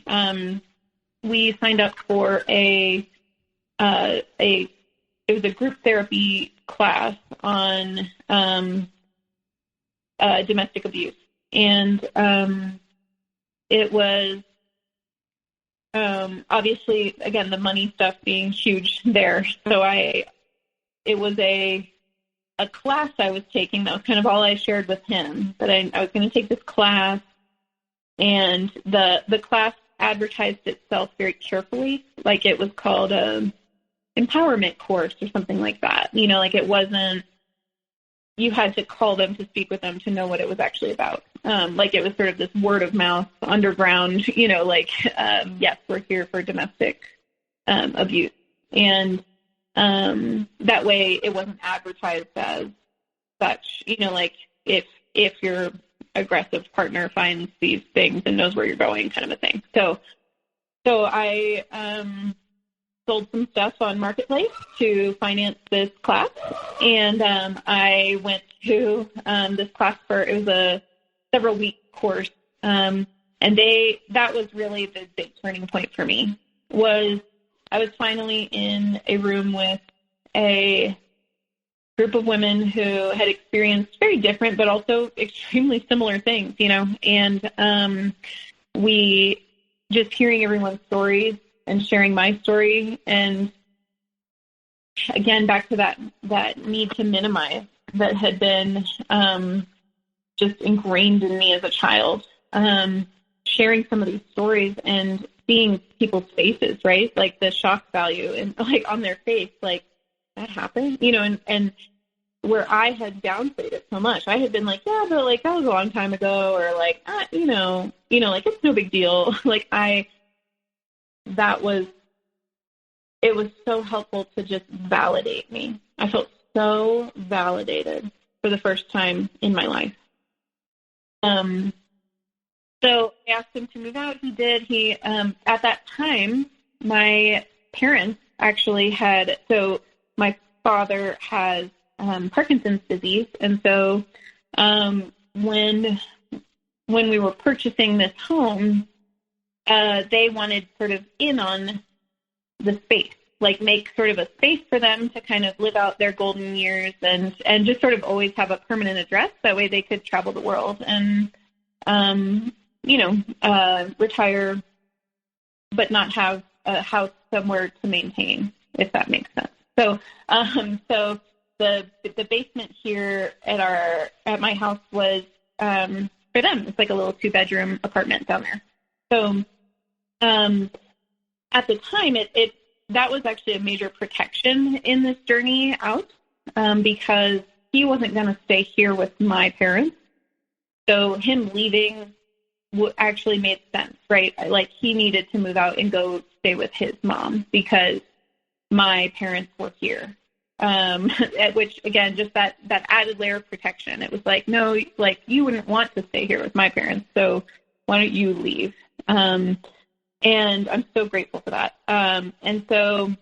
we signed up for it was a group therapy class on domestic abuse. And it was obviously, again, the money stuff being huge there. So it was a class I was taking. That was kind of all I shared with him, that I was going to take this class, and the class advertised itself very carefully, like it was called a empowerment course or something like that. Like it wasn't, you had to call them to speak with them to know what it was actually about. Like it was sort of this word of mouth, underground, yes, we're here for domestic abuse. And that way it wasn't advertised as such, like if your aggressive partner finds these things and knows where you're going, kind of a thing. So I sold some stuff on Marketplace to finance this class. And I went to this class it was a several week course. And that was really the big turning point for me. I was finally in a room with a group of women who had experienced very different but also extremely similar things, and we just hearing everyone's stories and sharing my story, and again, back to that need to minimize that had been just ingrained in me as a child, sharing some of these stories and seeing people's faces, right? Like the shock value and like on their face, like that happened, and where I had downplayed it so much. I had been like, yeah, but like that was a long time ago, or like, like it's no big deal. Like it was so helpful to just validate me. I felt so validated for the first time in my life. So I asked him to move out. He did. At that time, my parents actually my father has Parkinson's disease. And so when we were purchasing this home, they wanted sort of in on the space, like make sort of a space for them to kind of live out their golden years and just sort of always have a permanent address. That way they could travel the world and, retire, but not have a house somewhere to maintain, if that makes sense. So the basement here at my house was, for them, it's like a little 2-bedroom apartment down there. So, at the time, that was actually a major protection in this journey out, because he wasn't going to stay here with my parents. So him leaving actually made sense, right? Like he needed to move out and go stay with his mom because my parents were here. Which again, just that added layer of protection. It was like, no, like you wouldn't want to stay here with my parents. So why don't you leave? And I'm so grateful for that. And so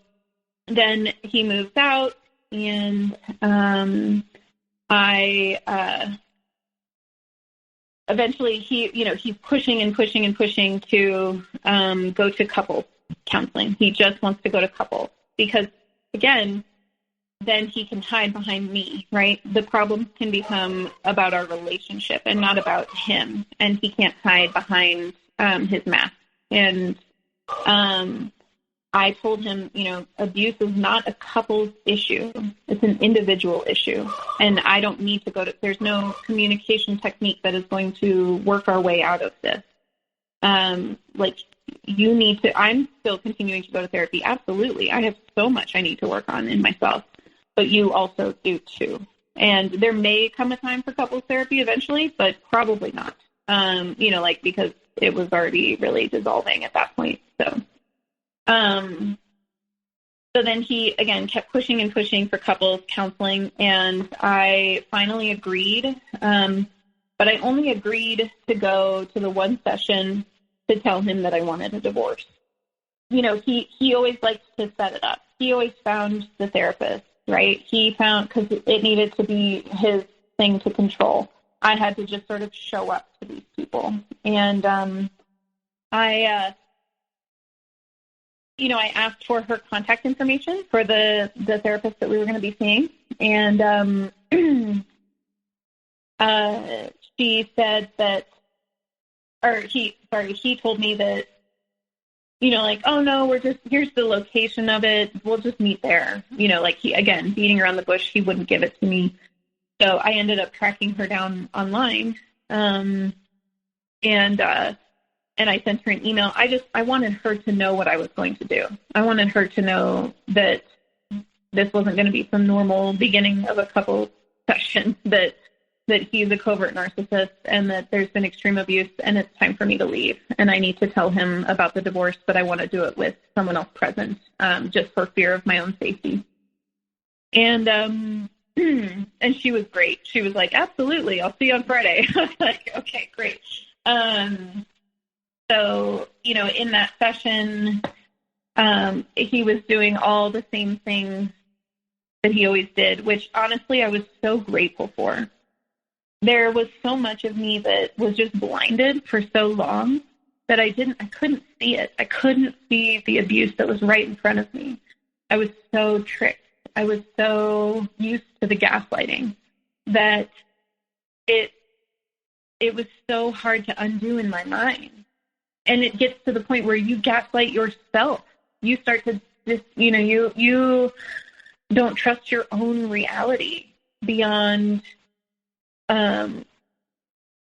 then he moves out, and eventually he's pushing and pushing and pushing to go to couples counseling. He just wants to go to couples because, again, then he can hide behind me, right? The problems can become about our relationship and not about him, and he can't hide behind his mask. And I told him, abuse is not a couple's issue. It's an individual issue. And I don't need to there's no communication technique that is going to work our way out of this. You need to, I'm still continuing to go to therapy. Absolutely. I have so much I need to work on in myself, but you also do too. And there may come a time for couples therapy eventually, but probably not. Because it was already really dissolving at that point. So then he, again, kept pushing and pushing for couples counseling, and I finally agreed. But I only agreed to go to the one session to tell him that I wanted a divorce. He always liked to set it up. He always found the therapist, right? He found, because it needed to be his thing to control. I had to just sort of show up to these people. And I asked for her contact information for the therapist that we were going to be seeing. And she said that, he told me that, oh no, here's the location of it. We'll just meet there. Beating around the bush, he wouldn't give it to me. So I ended up tracking her down online. And I sent her an email. I wanted her to know what I was going to do. I wanted her to know that this wasn't going to be some normal beginning of a couple session, that he's a covert narcissist and that there's been extreme abuse and it's time for me to leave. And I need to tell him about the divorce, but I want to do it with someone else present, just for fear of my own safety. And and she was great. She was like, absolutely, I'll see you on Friday. I was like, okay, great. So, in that session, he was doing all the same things that he always did, which honestly I was so grateful for. There was so much of me that was just blinded for so long that I couldn't see it. I couldn't see the abuse that was right in front of me. I was so tricked. I was so used to the gaslighting that it was so hard to undo in my mind. And it gets to the point where you gaslight yourself. You start to just, you don't trust your own reality beyond,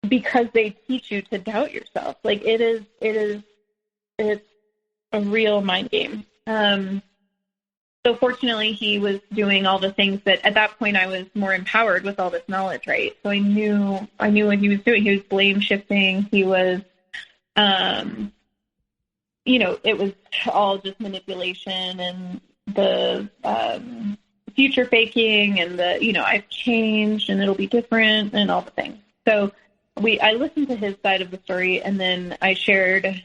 because they teach you to doubt yourself. Like it's a real mind game. So fortunately he was doing all the things that at that point I was more empowered with all this knowledge, right? So I knew what he was doing. He was blame shifting. He was, it was all just manipulation and the future faking and I've changed and it'll be different and all the things. So I listened to his side of the story, and then I shared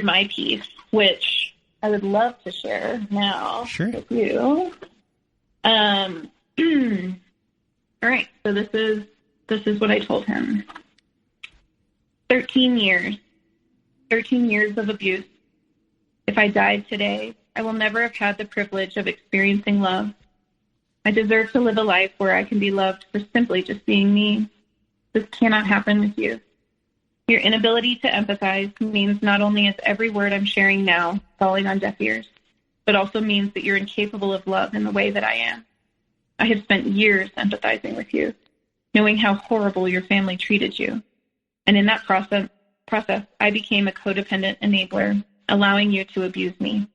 my piece, which I would love to share now with you. All right. So this is what I told him. 13 years of abuse. If I died today, I will never have had the privilege of experiencing love. I deserve to live a life where I can be loved for simply just being me. This cannot happen with you. Your inability to empathize means not only is every word I'm sharing now falling on deaf ears, but also means that you're incapable of love in the way that I am. I have spent years empathizing with you, knowing how horrible your family treated you. And in that process, I became a codependent enabler, allowing you to abuse me.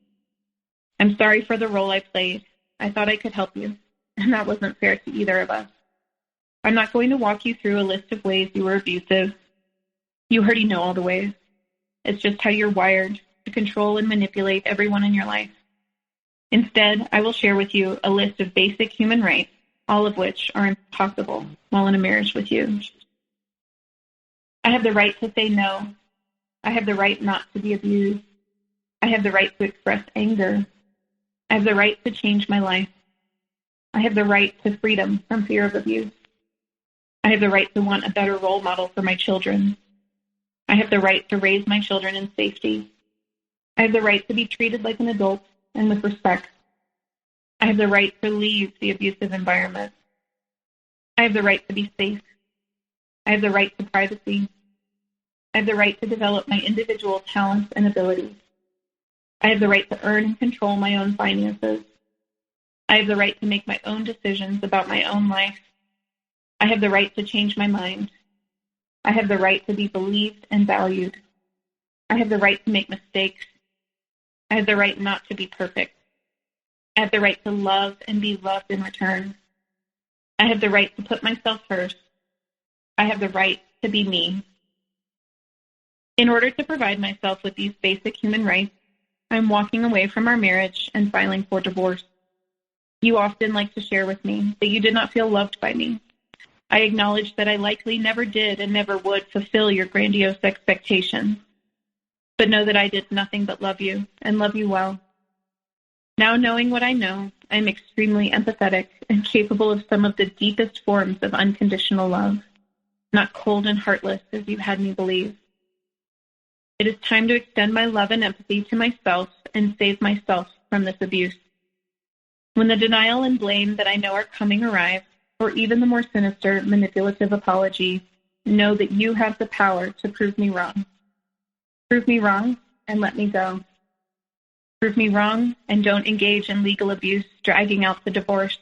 I'm sorry for the role I played. I thought I could help you, and that wasn't fair to either of us. I'm not going to walk you through a list of ways you were abusive. You already know all the ways. It's just how you're wired to control and manipulate everyone in your life. Instead, I will share with you a list of basic human rights, all of which are impossible while in a marriage with you. I have the right to say no. I have the right not to be abused. I have the right to express anger. I have the right to change my life. I have the right to freedom from fear of abuse. I have the right to want a better role model for my children. I have the right to raise my children in safety. I have the right to be treated like an adult and with respect. I have the right to leave the abusive environment. I have the right to be safe. I have the right to privacy. I have the right to develop my individual talents and abilities. I have the right to earn and control my own finances. I have the right to make my own decisions about my own life. I have the right to change my mind. I have the right to be believed and valued. I have the right to make mistakes. I have the right not to be perfect. I have the right to love and be loved in return. I have the right to put myself first. I have the right to be me. In order to provide myself with these basic human rights, I'm walking away from our marriage and filing for divorce. You often like to share with me that you did not feel loved by me. I acknowledge that I likely never did and never would fulfill your grandiose expectations, but know that I did nothing but love you and love you well. Now knowing what I know, I'm extremely empathetic and capable of some of the deepest forms of unconditional love, not cold and heartless as you had me believe. It is time to extend my love and empathy to myself and save myself from this abuse. When the denial and blame that I know are coming arrive, or even the more sinister, manipulative apology, know that you have the power to prove me wrong. Prove me wrong and let me go. Prove me wrong and don't engage in legal abuse, dragging out the divorce.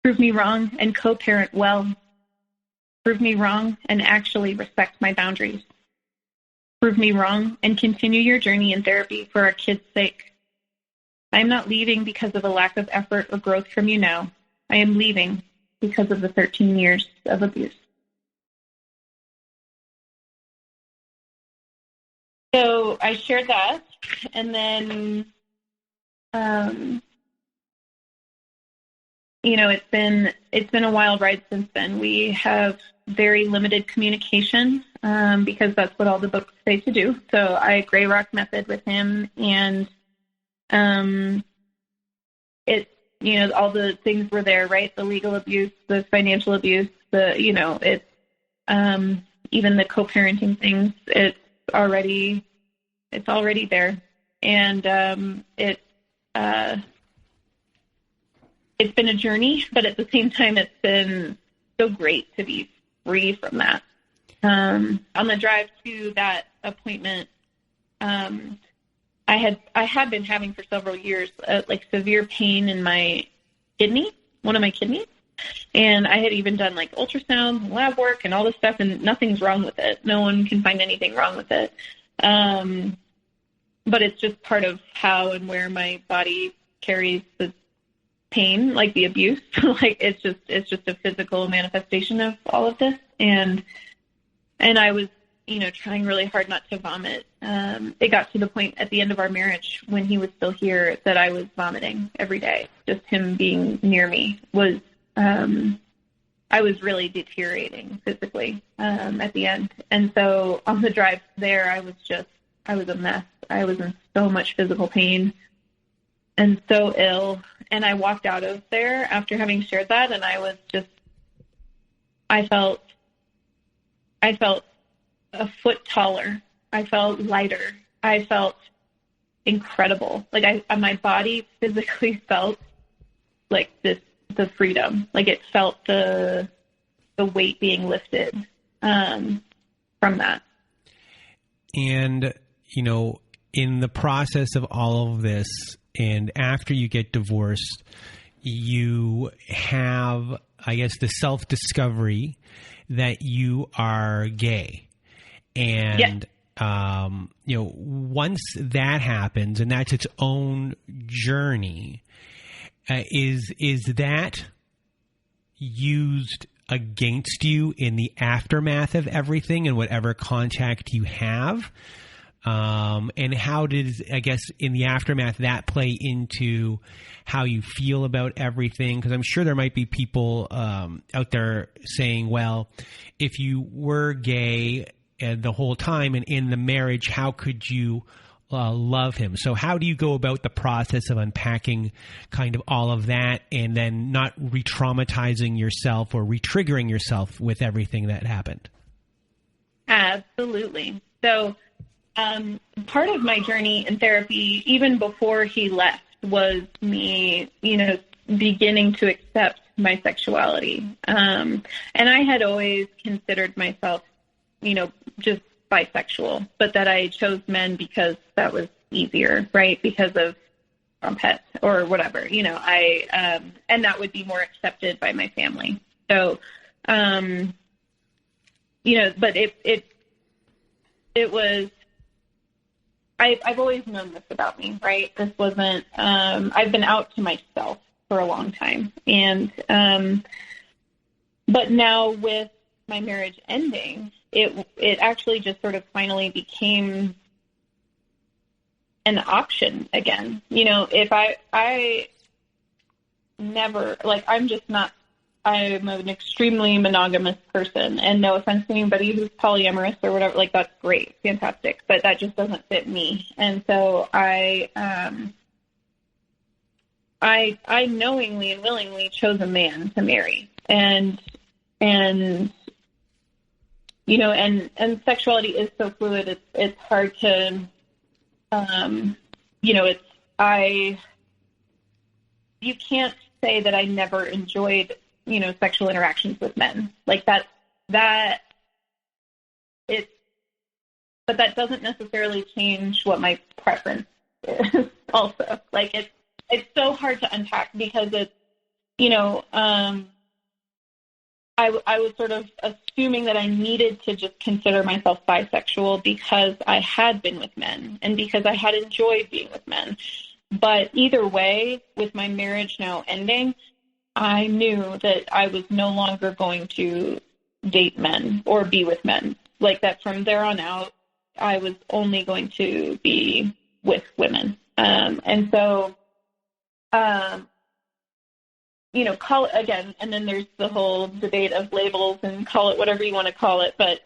Prove me wrong and co-parent well. Prove me wrong and actually respect my boundaries. Prove me wrong and continue your journey in therapy for our kids' sake. I am not leaving because of a lack of effort or growth from you now. I am leaving because of the 13 years of abuse. So I shared that, and then, it's been a wild ride since then. We have very limited communication because that's what all the books say to do. So I gray rock method with him, and all the things were there, right? The legal abuse, the financial abuse, even the co-parenting things. It's already there, and it's been a journey, but at the same time, it's been so great to be free from that. On the drive to that appointment, I had been having for several years severe pain in my kidney, one of my kidneys, and I had even done ultrasounds and lab work and all this stuff, and nothing's wrong with it. No one can find anything wrong with it. But it's just part of how and where my body carries the pain, like the abuse. It's just a physical manifestation of all of this. And I was, trying really hard not to vomit. It got to the point at the end of our marriage when he was still here that I was vomiting every day. Just him being near me was, I was really deteriorating physically, at the end. And so on the drive there, I was a mess. I was in so much physical pain and so ill. And I walked out of there after having shared that, and I felt a foot taller. I felt lighter. I felt incredible. My body physically felt like the freedom. It felt the weight being lifted from that. And, in the process of all of this, and after you get divorced, you have, I guess, the self-discovery that you are gay. And, once that happens, and that's its own journey, is that used against you in the aftermath of everything and whatever contact you have? And how does, I guess, in the aftermath, that play into how you feel about everything? Because I'm sure there might be people out there saying, well, if you were gay the whole time and in the marriage, how could you love him? So how do you go about the process of unpacking kind of all of that and then not re-traumatizing yourself or re-triggering yourself with everything that happened? Absolutely. So part of my journey in therapy, even before he left, was me, beginning to accept my sexuality. And I had always considered myself, just bisexual, but that I chose men because that was easier, right? Because of pets or whatever, and that would be more accepted by my family. So, but it was, I've always known this about me, right? This wasn't, I've been out to myself for a long time. And, but now with my marriage ending, it actually just sort of finally became an option again. If I never, I'm an extremely monogamous person, and no offense to anybody who's polyamorous or whatever, that's great, fantastic, but that just doesn't fit me. And so I knowingly and willingly chose a man to marry. And and sexuality is so fluid. It's hard to, you can't say that I never enjoyed, sexual interactions with men like that, but that doesn't necessarily change what my preference is also. Like it's so hard to unpack because it's, I was sort of assuming that I needed to just consider myself bisexual because I had been with men and because I had enjoyed being with men. But either way, with my marriage now ending, I knew that I was no longer going to date men or be with men. Like that from there on out, I was only going to be with women. And so, call it again, and then there's the whole debate of labels and call it whatever you want to call it. But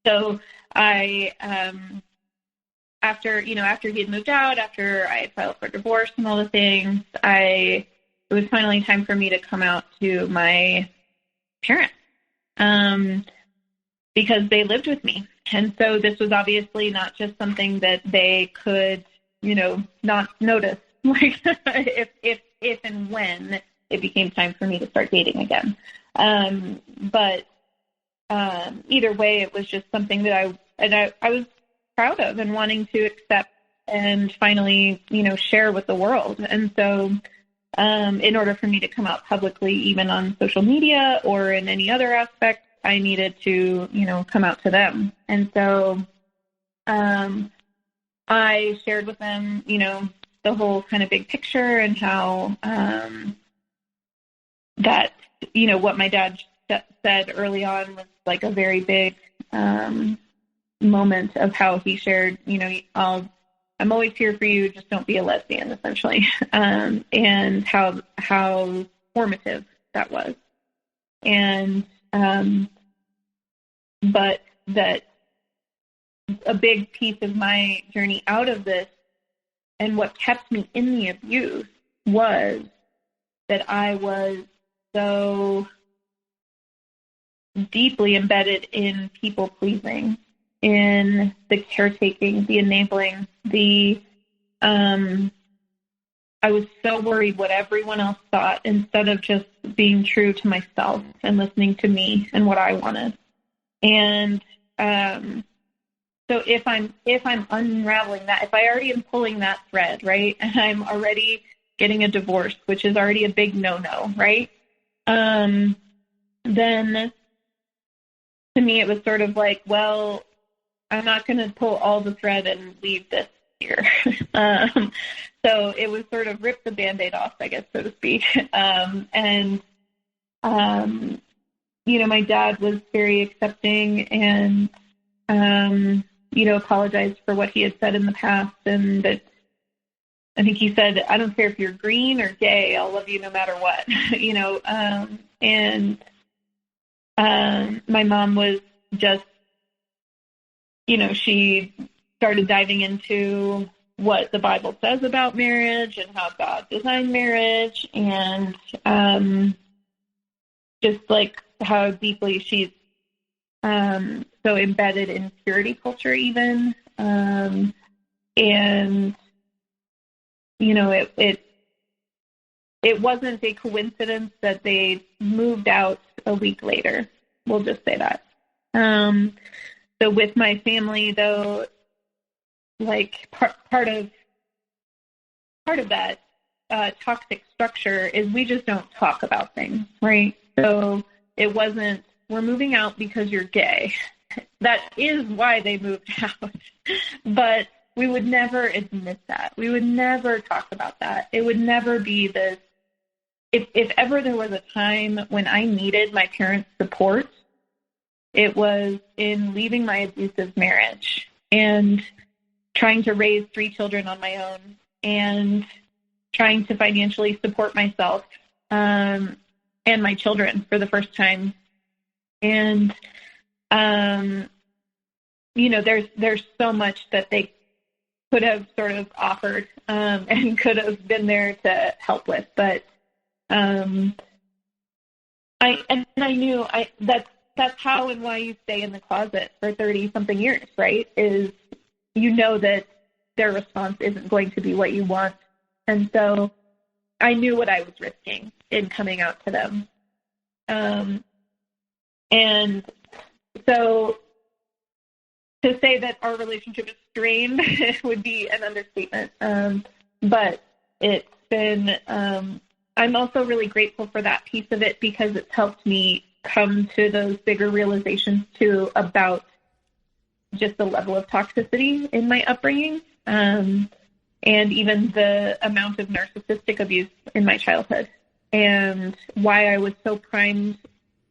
so I, after he had moved out, after I had filed for divorce and all the things, it was finally time for me to come out to my parents because they lived with me. And so this was obviously not just something that they could, not notice, like if and when it became time for me to start dating again. But either way, it was just something that I was proud of and wanting to accept and finally, share with the world. And so in order for me to come out publicly, even on social media or in any other aspect, I needed to, come out to them. And so I shared with them, the whole kind of big picture and how that, what my dad said early on was like a very big moment of how he shared, I'm always here for you, just don't be a lesbian, essentially, and how formative that was. And but that a big piece of my journey out of this and what kept me in the abuse was that I was so deeply embedded in people pleasing, in the caretaking, the enabling, I was so worried what everyone else thought instead of just being true to myself and listening to me and what I wanted. And so if I'm unraveling that, if I already am pulling that thread, right, and I'm already getting a divorce, which is already a big no-no, right, then to me it was sort of like, well, I'm not going to pull all the thread and leave this here. So it was sort of rip the Band-Aid off, I guess, so to speak. My dad was very accepting and, apologized for what he had said in the past. And that I think he said, I don't care if you're green or gay, I'll love you no matter what, my mom was just, she started diving into what the Bible says about marriage and how God designed marriage and just like how deeply she's so embedded in purity culture even. It wasn't a coincidence that they moved out a week later. We'll just say that. So with my family, though, like part of that toxic structure is we just don't talk about things, right? So it wasn't, we're moving out because you're gay. That is why they moved out. But we would never admit that. We would never talk about that. It would never be this. If ever there was a time when I needed my parents' support, it was in leaving my abusive marriage and trying to raise 3 children on my own and trying to financially support myself and my children for the first time. And, there's so much that they could have sort of offered and could have been there to help with. But I knew that's that's how and why you stay in the closet for 30 something years, right? Is you know that their response isn't going to be what you want. And so I knew what I was risking in coming out to them. And so to say that our relationship is strained would be an understatement. But it's been, I'm also really grateful for that piece of it because it's helped me come to those bigger realizations too about just the level of toxicity in my upbringing, and even the amount of narcissistic abuse in my childhood, and why I was so primed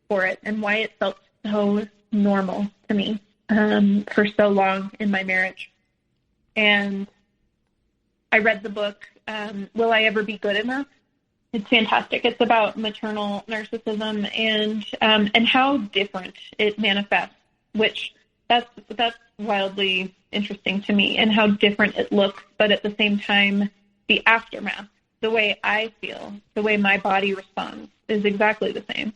for it and why it felt so normal to me for so long in my marriage. And I read the book, Will I Ever Be Good Enough? It's fantastic. It's about maternal narcissism and how different it manifests, which that's wildly interesting to me, and how different it looks, but at the same time, the aftermath, the way I feel, the way my body responds is exactly the same.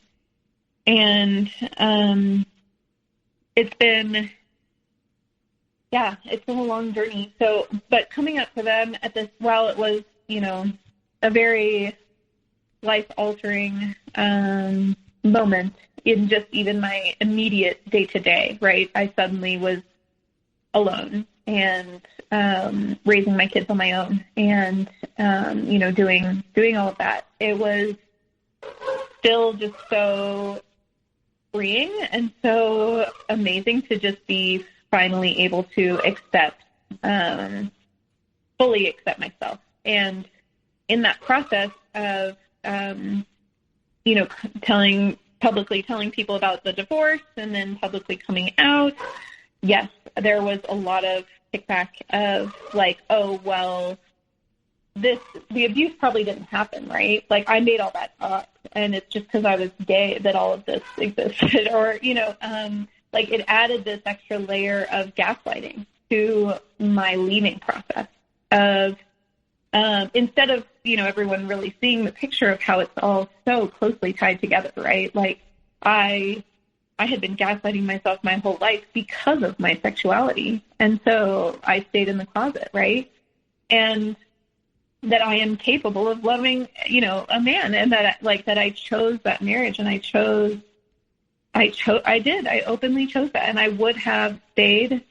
And it's been a long journey. So, but coming up to them at this, while it was, a very life-altering moment in just even my immediate day-to-day, right? I suddenly was alone and raising my kids on my own and, doing all of that. It was still just so freeing and so amazing to just be finally able to fully accept myself. And in that process of, publicly telling people about the divorce and then publicly coming out, yes, there was a lot of kickback of like, oh, well, the abuse probably didn't happen, right? Like I made all that up and it's just because I was gay that all of this existed, or, like it added this extra layer of gaslighting to my leaving process of, instead of, everyone really seeing the picture of how it's all so closely tied together, right? Like I had been gaslighting myself my whole life because of my sexuality. And so I stayed in the closet, right? And that I am capable of loving, a man, and that I chose that marriage, and I openly chose that. And I would have stayed,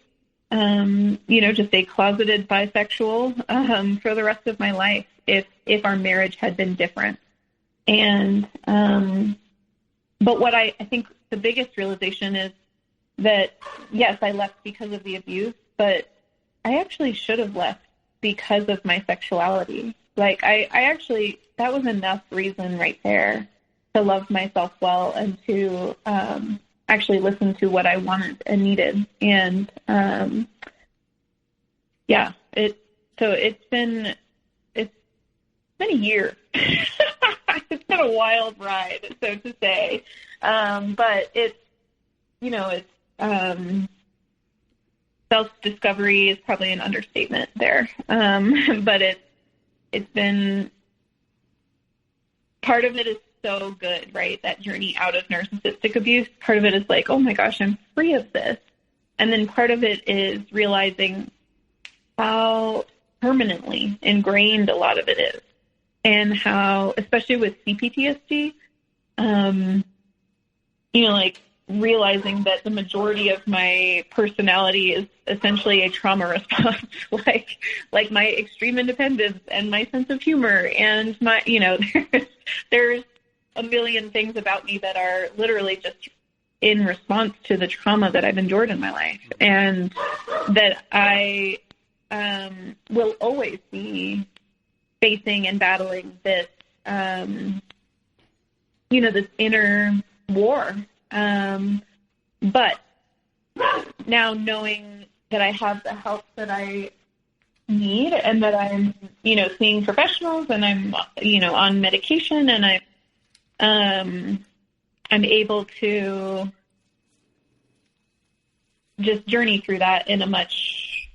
just a closeted bisexual, for the rest of my life if our marriage had been different. And, but what I think the biggest realization is that, yes, I left because of the abuse, but I actually should have left because of my sexuality. Like I actually, that was enough reason right there to love myself well and to, actually listen to what I wanted and needed. And, it's been a year. It's been a wild ride, so to say. But it's, self-discovery is probably an understatement there. But it's been, part of it is so good, right? That journey out of narcissistic abuse. Part of it is like, oh my gosh, I'm free of this. And then part of it is realizing how permanently ingrained a lot of it is. And how, especially with CPTSD, like realizing that the majority of my personality is essentially a trauma response, like my extreme independence and my sense of humor and my, there's a million things about me that are literally just in response to the trauma that I've endured in my life, and that I will always be facing and battling this, this inner war. But now knowing that I have the help that I need and that I'm, seeing professionals and I'm, on medication and I'm able to just journey through that in a much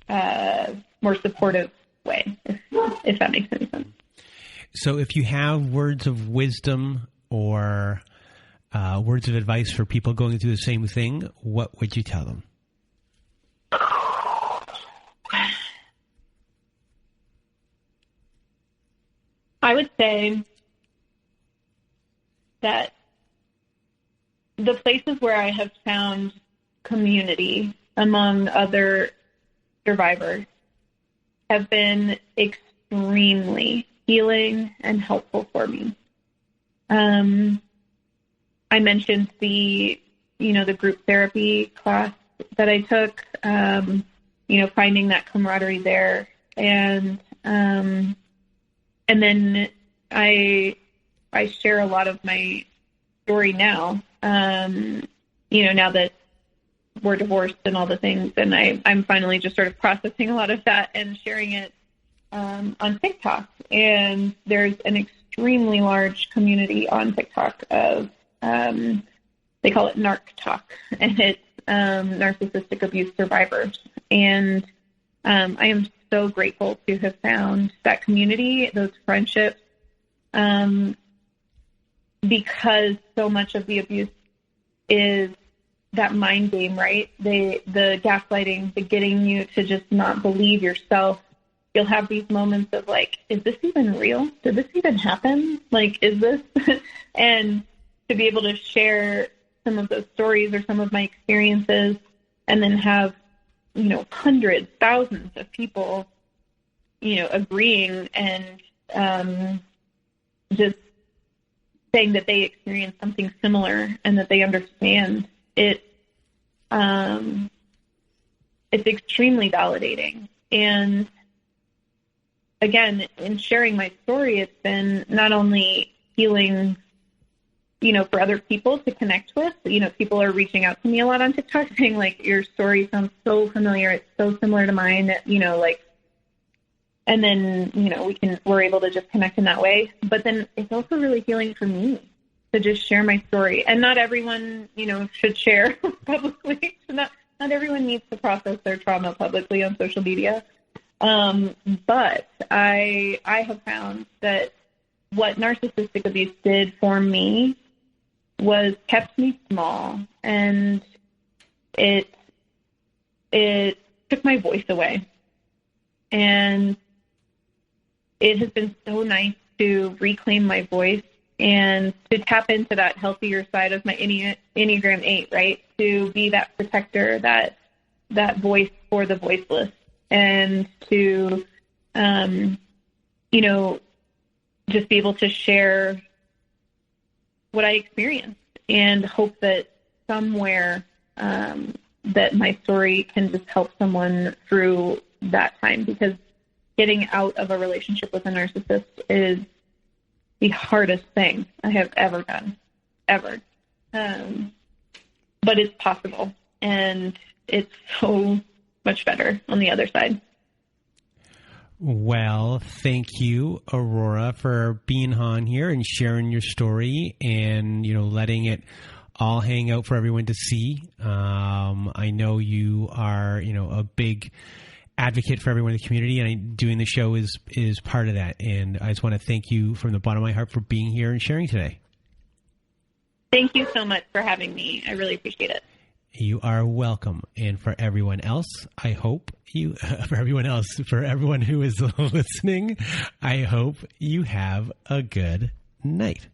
more supportive way, if that makes any sense. So if you have words of wisdom or words of advice for people going through the same thing, what would you tell them? I would say that the places where I have found community among other survivors have been extremely healing and helpful for me. I mentioned the group therapy class that I took, finding that camaraderie there. And then I share a lot of my story now, now that we're divorced and all the things. And I'm finally just sort of processing a lot of that and sharing it on TikTok. And there's an extremely large community on TikTok of, they call it Narc Talk, and it's narcissistic abuse survivors. And I am so grateful to have found that community, those friendships, because so much of the abuse is that mind game, right? The gaslighting, the getting you to just not believe yourself. You'll have these moments of like, is this even real? Did this even happen? Like, is this? And to be able to share some of those stories or some of my experiences and then have, hundreds, thousands of people, agreeing and just saying that they experienced something similar and that they understand it. It's extremely validating. And again, in sharing my story, it's been not only healing, for other people to connect with. People are reaching out to me a lot on TikTok saying, like, your story sounds so familiar. It's so similar to mine, and then, we're able to just connect in that way. But then it's also really healing for me to just share my story. And not everyone, should share publicly. Not everyone needs to process their trauma publicly on social media. But I have found that what narcissistic abuse did for me was kept me small, and it took my voice away. And it has been so nice to reclaim my voice and to tap into that healthier side of my Enneagram 8, right? To be that protector, that voice for the voiceless, and to, just be able to share what I experienced and hope that somewhere that my story can just help someone through that time, because getting out of a relationship with a narcissist is the hardest thing I have ever done, ever. But it's possible, and it's so much better on the other side. Well, thank you, Aurora, for being on here and sharing your story and, letting it all hang out for everyone to see. I know you are, a big advocate for everyone in the community, and doing the show is part of that. And I just want to thank you from the bottom of my heart for being here and sharing today. Thank you so much for having me. I really appreciate it. You are welcome. And for everyone else, I hope for everyone who is listening, I hope you have a good night.